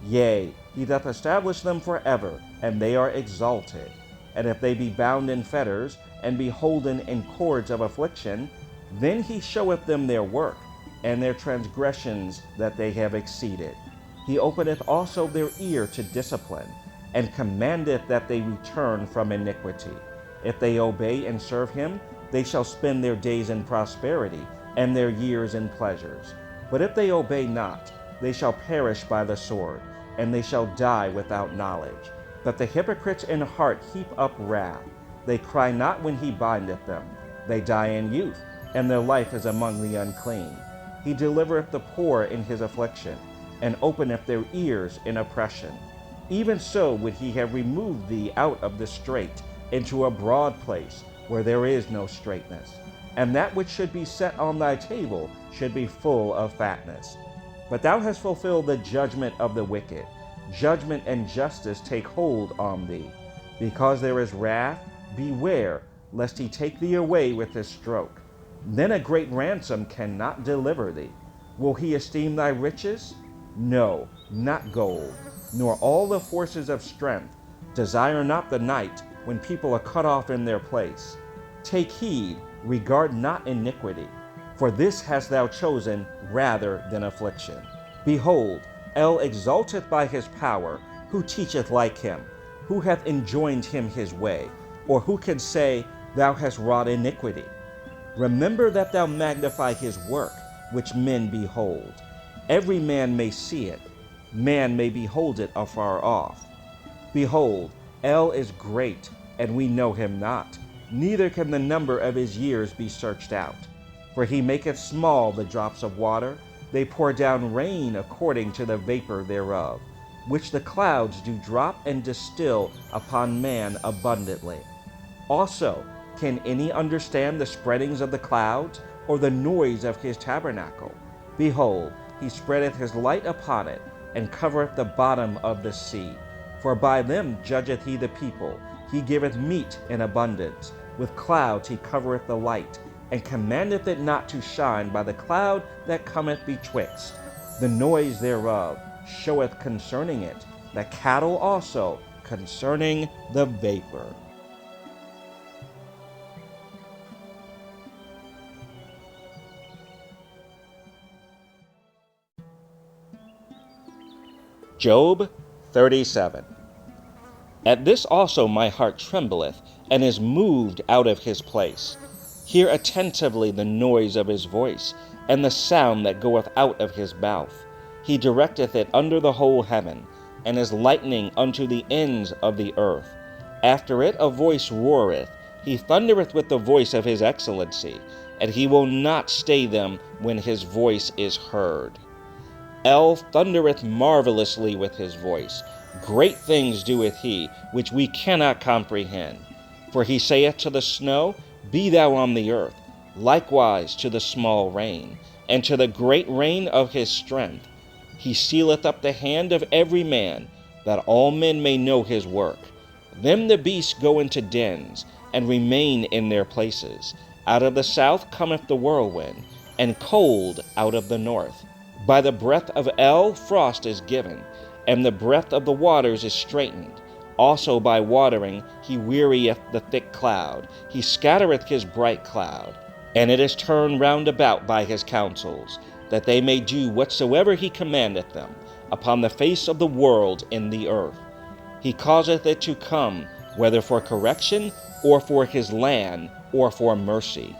Yea, he doth establish them forever, and they are exalted. And if they be bound in fetters, and be holden in cords of affliction, then he showeth them their work, and their transgressions that they have exceeded. He openeth also their ear to discipline, and commandeth that they return from iniquity. If they obey and serve him, they shall spend their days in prosperity, and their years in pleasures. But if they obey not, they shall perish by the sword, and they shall die without knowledge. But the hypocrites in heart heap up wrath. They cry not when he bindeth them. They die in youth, and their life is among the unclean. He delivereth the poor in his affliction, and openeth their ears in oppression. Even so would he have removed thee out of the strait into a broad place, where there is no straightness. And that which should be set on thy table should be full of fatness. But thou hast fulfilled the judgment of the wicked. Judgment and justice take hold on thee. Because there is wrath, beware, lest he take thee away with his stroke. Then a great ransom cannot deliver thee. Will he esteem thy riches? No, not gold, nor all the forces of strength. Desire not the night, when people are cut off in their place. Take heed, regard not iniquity, for this hast thou chosen rather than affliction. Behold, El exalteth by his power, who teacheth like him? Who hath enjoined him his way? Or who can say, Thou hast wrought iniquity? Remember that thou magnify his work, which men behold. Every man may see it, man may behold it afar off. Behold, El is great, and we know him not, neither can the number of his years be searched out. For he maketh small the drops of water, they pour down rain according to the vapor thereof, which the clouds do drop and distill upon man abundantly. Also, can any understand the spreadings of the clouds, or the noise of his tabernacle? Behold, he spreadeth his light upon it, and covereth the bottom of the sea. For by them judgeth he the people. He giveth meat in abundance. With clouds he covereth the light, and commandeth it not to shine by the cloud that cometh betwixt. The noise thereof showeth concerning it, the cattle also concerning the vapor. Job 37. At this also my heart trembleth, and is moved out of his place. Hear attentively the noise of his voice, and the sound that goeth out of his mouth. He directeth it under the whole heaven, and is lightning unto the ends of the earth. After it a voice roareth, he thundereth with the voice of his excellency, and he will not stay them when his voice is heard. El thundereth marvelously with his voice. Great things doeth he, which we cannot comprehend. For he saith to the snow, Be thou on the earth, likewise to the small rain, and to the great rain of his strength. He sealeth up the hand of every man, that all men may know his work. Then the beasts go into dens, and remain in their places. Out of the south cometh the whirlwind, and cold out of the north. By the breath of El frost is given, and the breath of the waters is straitened. Also by watering he wearieth the thick cloud, he scattereth his bright cloud. And it is turned round about by his counsels, that they may do whatsoever he commandeth them, upon the face of the world in the earth. He causeth it to come, whether for correction, or for his land, or for mercy.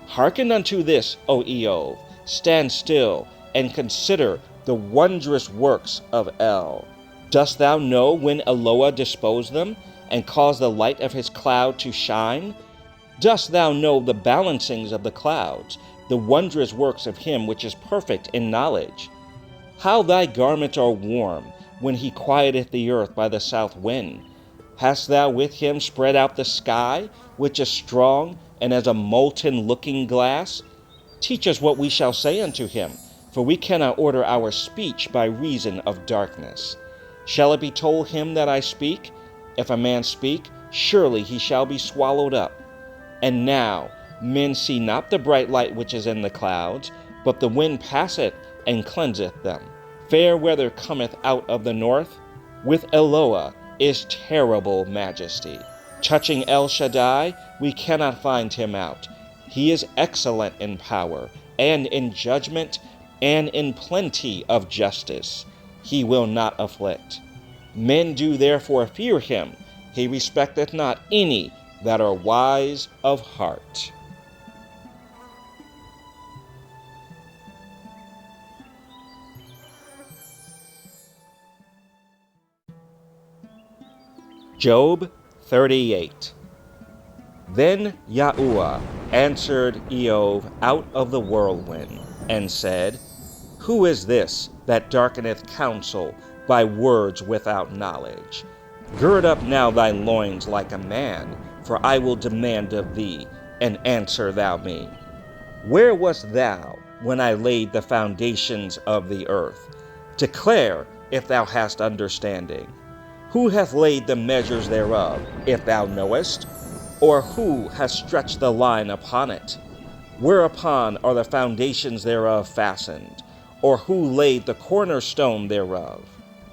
Hearken unto this, O Eov, stand still, and consider the wondrous works of El. Dost thou know when Eloah disposed them, and caused the light of his cloud to shine? Dost thou know the balancings of the clouds, the wondrous works of him which is perfect in knowledge? How thy garments are warm, when he quieteth the earth by the south wind. Hast thou with him spread out the sky, which is strong, and as a molten looking glass? Teach us what we shall say unto him, for we cannot order our speech by reason of darkness. Shall it be told him that I speak? If a man speak, surely he shall be swallowed up. And now men see not the bright light which is in the clouds, but the wind passeth and cleanseth them. Fair weather cometh out of the north. With Eloah is terrible majesty. Touching El Shaddai, we cannot find him out. He is excellent in power, and in judgment, and in plenty of justice. He will not afflict. Men do therefore fear him. He respecteth not any that are wise of heart. Job 38. Then Yahuwah answered Eov out of the whirlwind, and said, Who is this that darkeneth counsel by words without knowledge? Gird up now thy loins like a man, for I will demand of thee, and answer thou me. Where wast thou when I laid the foundations of the earth? Declare if thou hast understanding. Who hath laid the measures thereof, if thou knowest? Or who hath stretched the line upon it? Whereupon are the foundations thereof fastened? Or who laid the cornerstone thereof?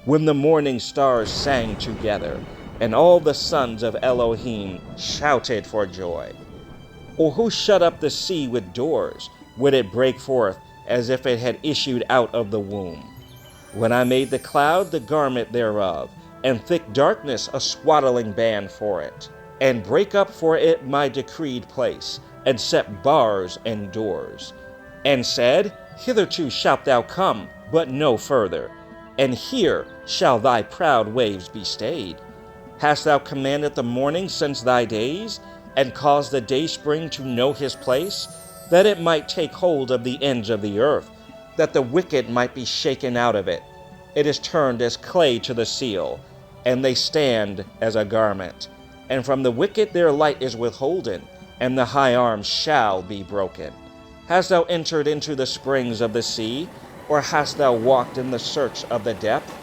When the morning stars sang together, and all the sons of Elohim shouted for joy? Or who shut up the sea with doors, when it brake forth as if it had issued out of the womb? When I made the cloud the garment thereof, and thick darkness a swaddling band for it, and break up for it my decreed place, and set bars and doors, and said, Hitherto shalt thou come, but no further, and here shall thy proud waves be stayed. Hast thou commanded the morning since thy days, and caused the dayspring to know his place, that it might take hold of the ends of the earth, that the wicked might be shaken out of it? It is turned as clay to the seal, and they stand as a garment. And from the wicked their light is withholden, and the high arm shall be broken. Hast thou entered into the springs of the sea, or hast thou walked in the search of the depth?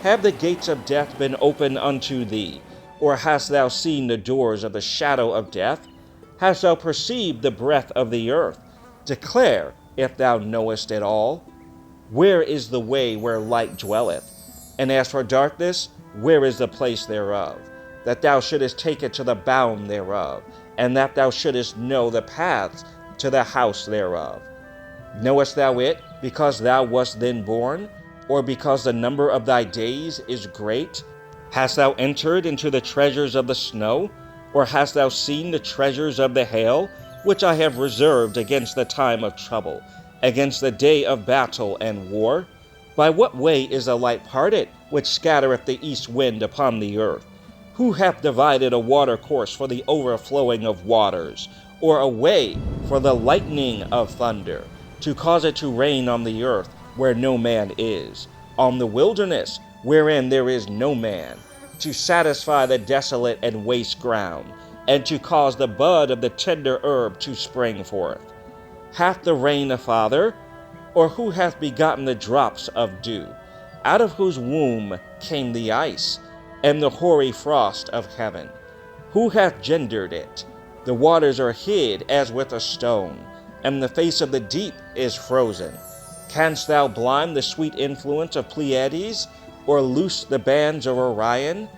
Have the gates of death been opened unto thee, or hast thou seen the doors of the shadow of death? Hast thou perceived the breath of the earth? Declare, if thou knowest it all. Where is the way where light dwelleth? And as for darkness, where is the place thereof? That thou shouldest take it to the bound thereof, and that thou shouldest know the paths to the house thereof. Knowest thou it because thou wast then born, or because the number of thy days is great? Hast thou entered into the treasures of the snow? Or hast thou seen the treasures of the hail, which I have reserved against the time of trouble, against the day of battle and war? By what way is the light parted, which scattereth the east wind upon the earth? Who hath divided a watercourse for the overflowing of waters, or a way for the lightning of thunder, to cause it to rain on the earth where no man is, on the wilderness wherein there is no man, to satisfy the desolate and waste ground, and to cause the bud of the tender herb to spring forth? Hath the rain a father? Or who hath begotten the drops of dew, out of whose womb came the ice, and the hoary frost of heaven? Who hath gendered it? The waters are hid as with a stone, and the face of the deep is frozen. Canst thou blind the sweet influence of Pleiades, or loose the bands of Orion?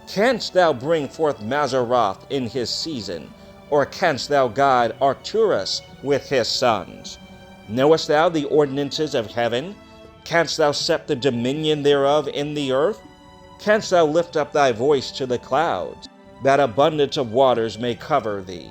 Canst thou bring forth Mazzaroth in his season, or canst thou guide Arcturus with his sons? Knowest thou the ordinances of heaven? Canst thou set the dominion thereof in the earth? Canst thou lift up thy voice to the clouds, that abundance of waters may cover thee?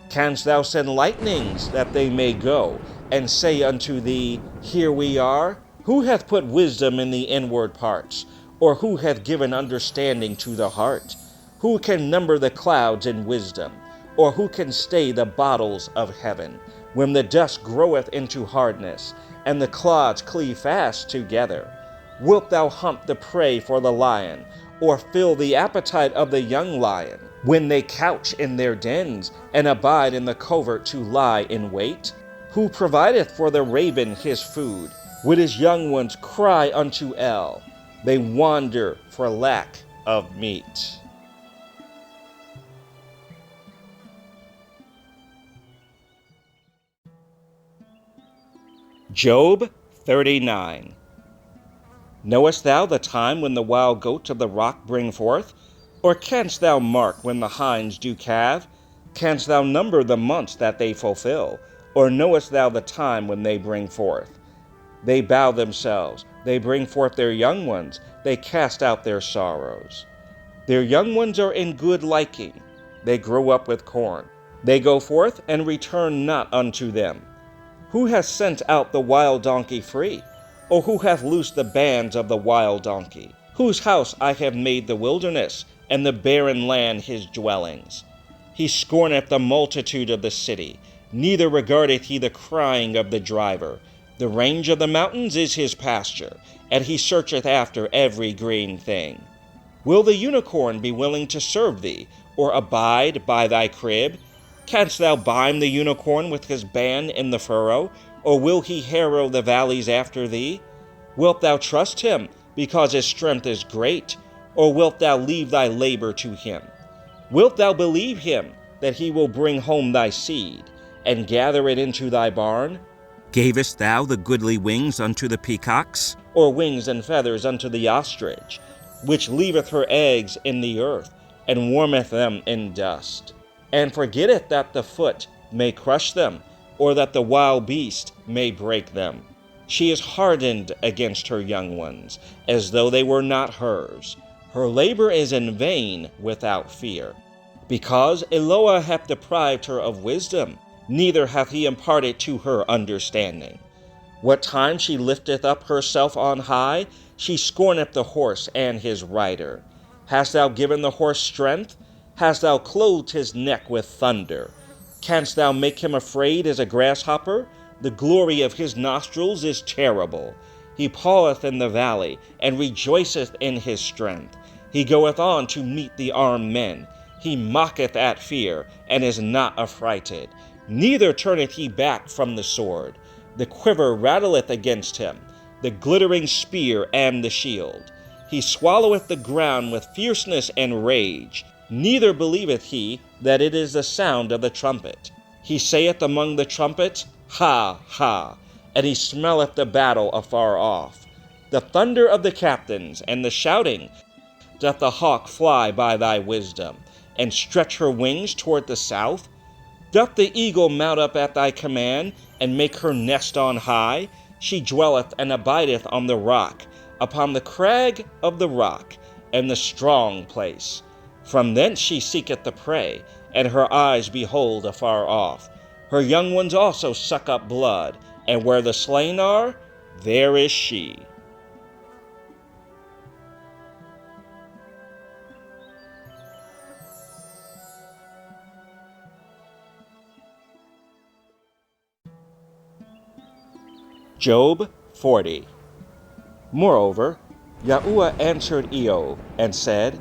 Canst thou send lightnings, that they may go, and say unto thee, Here we are? Who hath put wisdom in the inward parts? Or who hath given understanding to the heart? Who can number the clouds in wisdom? Or who can stay the bottles of heaven, when the dust groweth into hardness, and the clods cleave fast together? Wilt thou hunt the prey for the lion, or fill the appetite of the young lion, when they couch in their dens, and abide in the covert to lie in wait? Who provideth for the raven his food, when his young ones cry unto El? They wander for lack of meat. Job 39. Knowest thou the time when the wild goats of the rock bring forth? Or canst thou mark when the hinds do calve? Canst thou number the months that they fulfill? Or knowest thou the time when they bring forth? They bow themselves, they bring forth their young ones, they cast out their sorrows. Their young ones are in good liking, they grow up with corn. They go forth and return not unto them. Who hath sent out the wild donkey free? Or who hath loosed the bands of the wild donkey? Whose house I have made the wilderness, and the barren land his dwellings. He scorneth the multitude of the city, neither regardeth he the crying of the driver. The range of the mountains is his pasture, and he searcheth after every green thing. Will the unicorn be willing to serve thee, or abide by thy crib? Canst thou bind the unicorn with his band in the furrow, or will he harrow the valleys after thee? Wilt thou trust him, because his strength is great, or wilt thou leave thy labor to him? Wilt thou believe him, that he will bring home thy seed, and gather it into thy barn? Gavest thou the goodly wings unto the peacocks, or wings and feathers unto the ostrich, which leaveth her eggs in the earth, and warmeth them in dust? And forgetteth that the foot may crush them, or that the wild beast may break them. She is hardened against her young ones, as though they were not hers. Her labor is in vain without fear. Because Eloah hath deprived her of wisdom, neither hath he imparted to her understanding. What time she lifteth up herself on high, she scorneth the horse and his rider. Hast thou given the horse strength? Hast thou clothed his neck with thunder? Canst thou make him afraid as a grasshopper? The glory of his nostrils is terrible. He paweth in the valley, and rejoiceth in his strength. He goeth on to meet the armed men. He mocketh at fear, and is not affrighted. Neither turneth he back from the sword. The quiver rattleth against him, the glittering spear and the shield. He swalloweth the ground with fierceness and rage. Neither believeth he that it is the sound of the trumpet. He saith among the trumpets, Ha, ha, and he smelleth the battle afar off. The thunder of the captains and the shouting doth the hawk fly by thy wisdom, and stretch her wings toward the south? Doth the eagle mount up at thy command, and make her nest on high? She dwelleth and abideth on the rock, upon the crag of the rock, and the strong place. From thence she seeketh the prey, and her eyes behold afar off. Her young ones also suck up blood, and where the slain are, there is she. Job 40. Moreover, Yahuwah answered Eov, and said,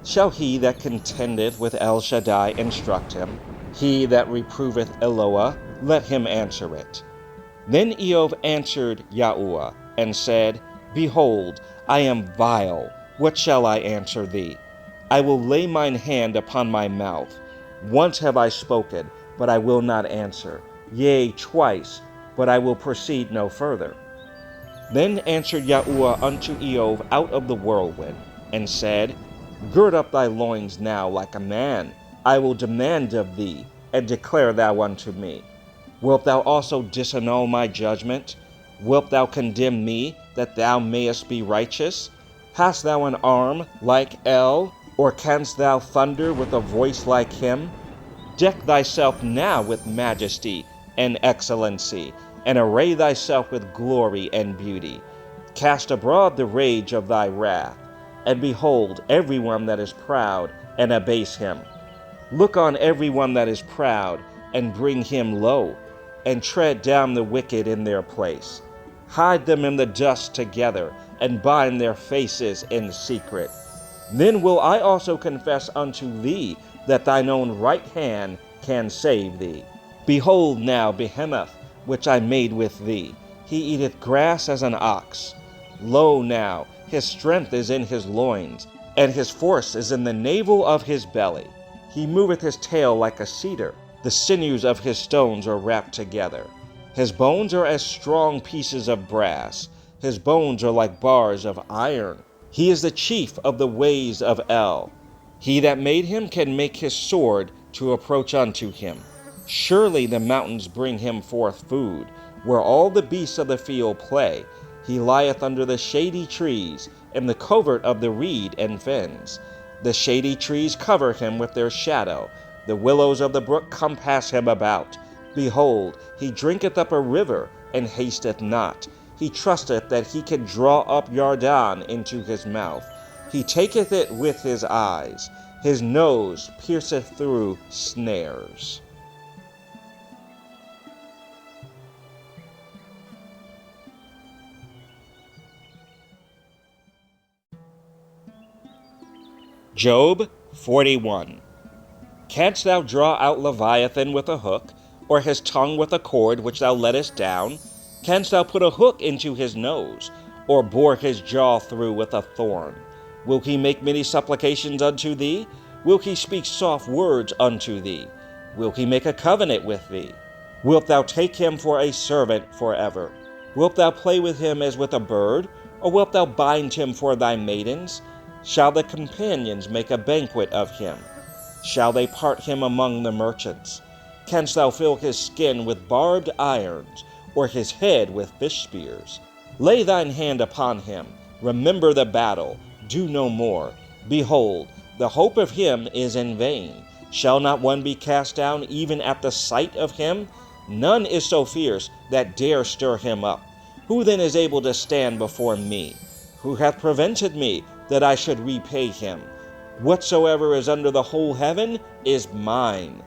Shall he that contendeth with El Shaddai instruct him? He that reproveth Eloah, let him answer it. Then Eov answered Yahuwah, and said, Behold, I am vile. What shall I answer thee? I will lay mine hand upon my mouth. Once have I spoken, but I will not answer. Yea, twice, but I will proceed no further. Then answered Yahuwah unto Eov out of the whirlwind, and said, Gird up thy loins now like a man. I will demand of thee, and declare thou unto me. Wilt thou also disannul my judgment? Wilt thou condemn me, that thou mayest be righteous? Hast thou an arm like El, or canst thou thunder with a voice like him? Deck thyself now with majesty and excellency, and array thyself with glory and beauty. Cast abroad the rage of thy wrath, and behold every one that is proud, and abase him. Look on every one that is proud, and bring him low, and tread down the wicked in their place. Hide them in the dust together, and bind their faces in secret. Then will I also confess unto thee that thine own right hand can save thee. Behold now Behemoth, which I made with thee. He eateth grass as an ox. Lo now, his strength is in his loins, and his force is in the navel of his belly. He moveth his tail like a cedar. The sinews of his stones are wrapped together. His bones are as strong pieces of brass. His bones are like bars of iron. He is the chief of the ways of El. He that made him can make his sword to approach unto him. Surely the mountains bring him forth food, where all the beasts of the field play. He lieth under the shady trees, in the covert of the reed and fens. The shady trees cover him with their shadow. The willows of the brook compass him about. Behold, he drinketh up a river, and hasteth not. He trusteth that he can draw up Yarden into his mouth. He taketh it with his eyes. His nose pierceth through snares. Job 41. Canst thou draw out Leviathan with a hook, or his tongue with a cord which thou lettest down? Canst thou put a hook into his nose, or bore his jaw through with a thorn? Will he make many supplications unto thee? Will he speak soft words unto thee? Will he make a covenant with thee? Wilt thou take him for a servant forever? Wilt thou play with him as with a bird, or wilt thou bind him for thy maidens? Shall the companions make a banquet of him? Shall they part him among the merchants? Canst thou fill his skin with barbed irons, or his head with fish spears? Lay thine hand upon him. Remember the battle. Do no more. Behold, the hope of him is in vain. Shall not one be cast down even at the sight of him? None is so fierce that dare stir him up. Who then is able to stand before me? Who hath prevented me that I should repay him? Whatsoever is under the whole heaven is mine.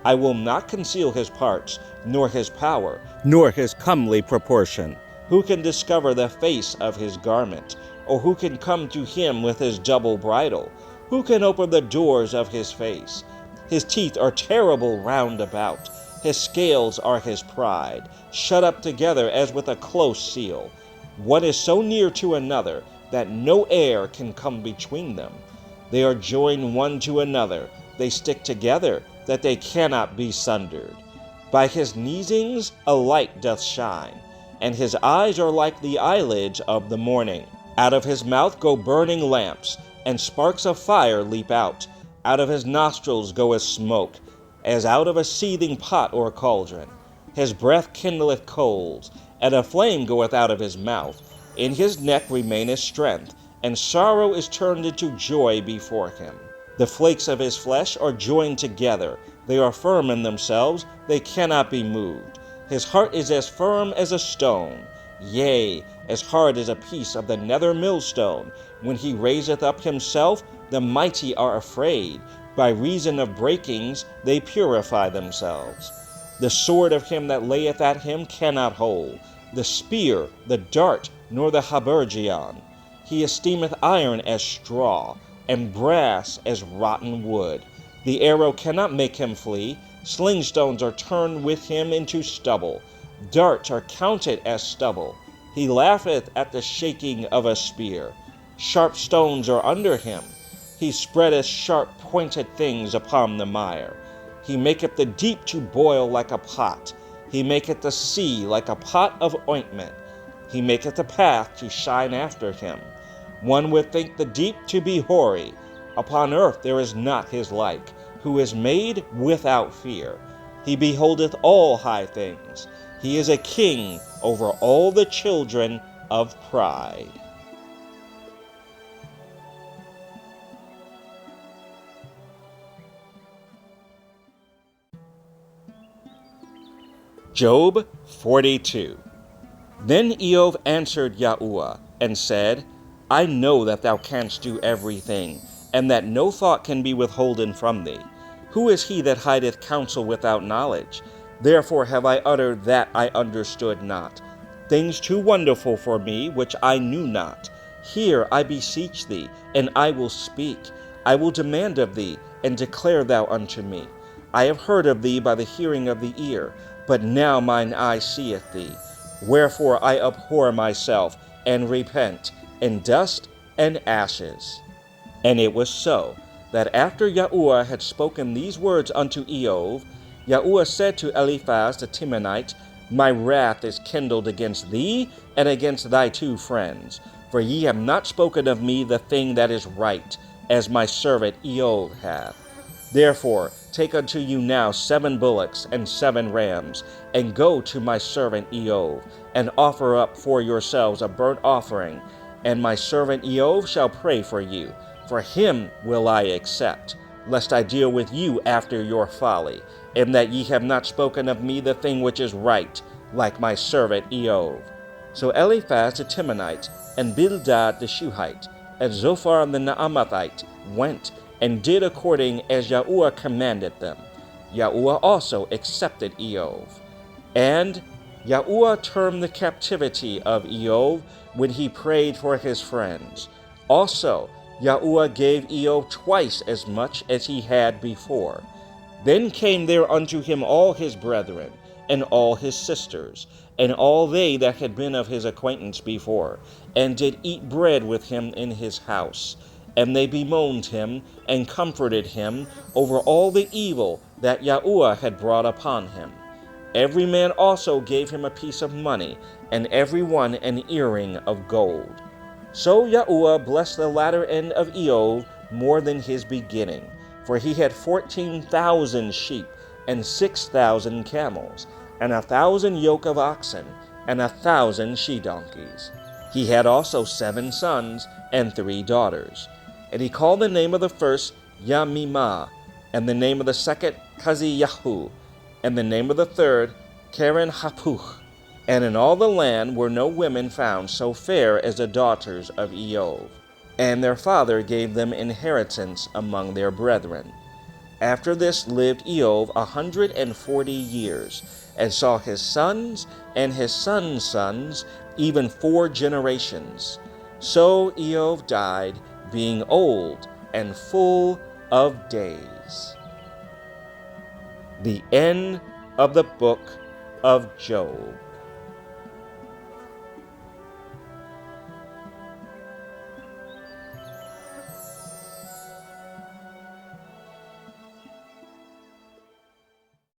I will not conceal his parts, nor his power, nor his comely proportion. Who can discover the face of his garment? Or who can come to him with his double bridle? Who can open the doors of his face? His teeth are terrible round about. His scales are his pride, shut up together as with a close seal. One is so near to another that no air can come between them. They are joined one to another. They stick together, that they cannot be sundered. By his neesings a light doth shine, and his eyes are like the eyelids of the morning. Out of his mouth go burning lamps, and sparks of fire leap out. Out of his nostrils goeth smoke, as out of a seething pot or cauldron. His breath kindleth coals, and a flame goeth out of his mouth. In his neck remaineth strength, and sorrow is turned into joy before him. The flakes of his flesh are joined together. They are firm in themselves, they cannot be moved. His heart is as firm as a stone, yea, as hard as a piece of the nether millstone. When he raiseth up himself, the mighty are afraid. By reason of breakings they purify themselves. The sword of him that layeth at him cannot hold, the spear, the dart, nor the habergeon. He esteemeth iron as straw, and brass as rotten wood. The arrow cannot make him flee. Slingstones are turned with him into stubble. Darts are counted as stubble. He laugheth at the shaking of a spear. Sharp stones are under him. He spreadeth sharp pointed things upon the mire. He maketh the deep to boil like a pot. He maketh the sea like a pot of ointment. He maketh the path to shine after him. One would think the deep to be hoary. Upon earth there is not his like, who is made without fear. He beholdeth all high things. He is a king over all the children of pride. Job 42. Then Eov answered Yahuwah and said, I know that thou canst do everything, and that no thought can be withholden from thee. Who is he that hideth counsel without knowledge? Therefore have I uttered that I understood not, things too wonderful for me which I knew not. Hear, I beseech thee, and I will speak. I will demand of thee, and declare thou unto me. I have heard of thee by the hearing of the ear, but now mine eye seeth thee. Wherefore I abhor myself, and repent, in dust and ashes. And it was so, that after Yahuwah had spoken these words unto Eov, Yahuwah said to Eliphaz the Temanite, My wrath is kindled against thee, and against thy 2 friends, for ye have not spoken of me the thing that is right, as my servant Eov hath. Therefore take unto you now 7 bullocks and 7 rams, and go to my servant Eov, and offer up for yourselves a burnt offering, and my servant Eov shall pray for you. For him will I accept, lest I deal with you after your folly, and that ye have not spoken of me the thing which is right, like my servant Eov. So Eliphaz the Temanite, and Bildad the Shuhite, and Zophar the Naamathite went, and did according as Yahuwah commanded them. Yahuwah also accepted Eov. And Yahuwah termed the captivity of Eov when he prayed for his friends. Also, Yahuwah gave Eov twice as much as he had before. Then came there unto him all his brethren, and all his sisters, and all they that had been of his acquaintance before, and did eat bread with him in his house. And they bemoaned him, and comforted him over all the evil that Yahuwah had brought upon him. Every man also gave him a piece of money, and every one an earring of gold. So Yahuwah blessed the latter end of Eov more than his beginning, for he had 14,000 sheep, and 6,000 camels, and 1,000 yoke of oxen, and 1,000 she-donkeys. He had also 7 sons and 3 daughters. And he called the name of the first Yamimah, and the name of the second Kaziyahu, and the name of the third Keren Hapuch. And in all the land were no women found so fair as the daughters of Eov. And their father gave them inheritance among their brethren. After this lived Eov 140 years, and saw his sons and his sons' sons, even 4 generations. So Eov died, being old and full of days. The end of the book of Job.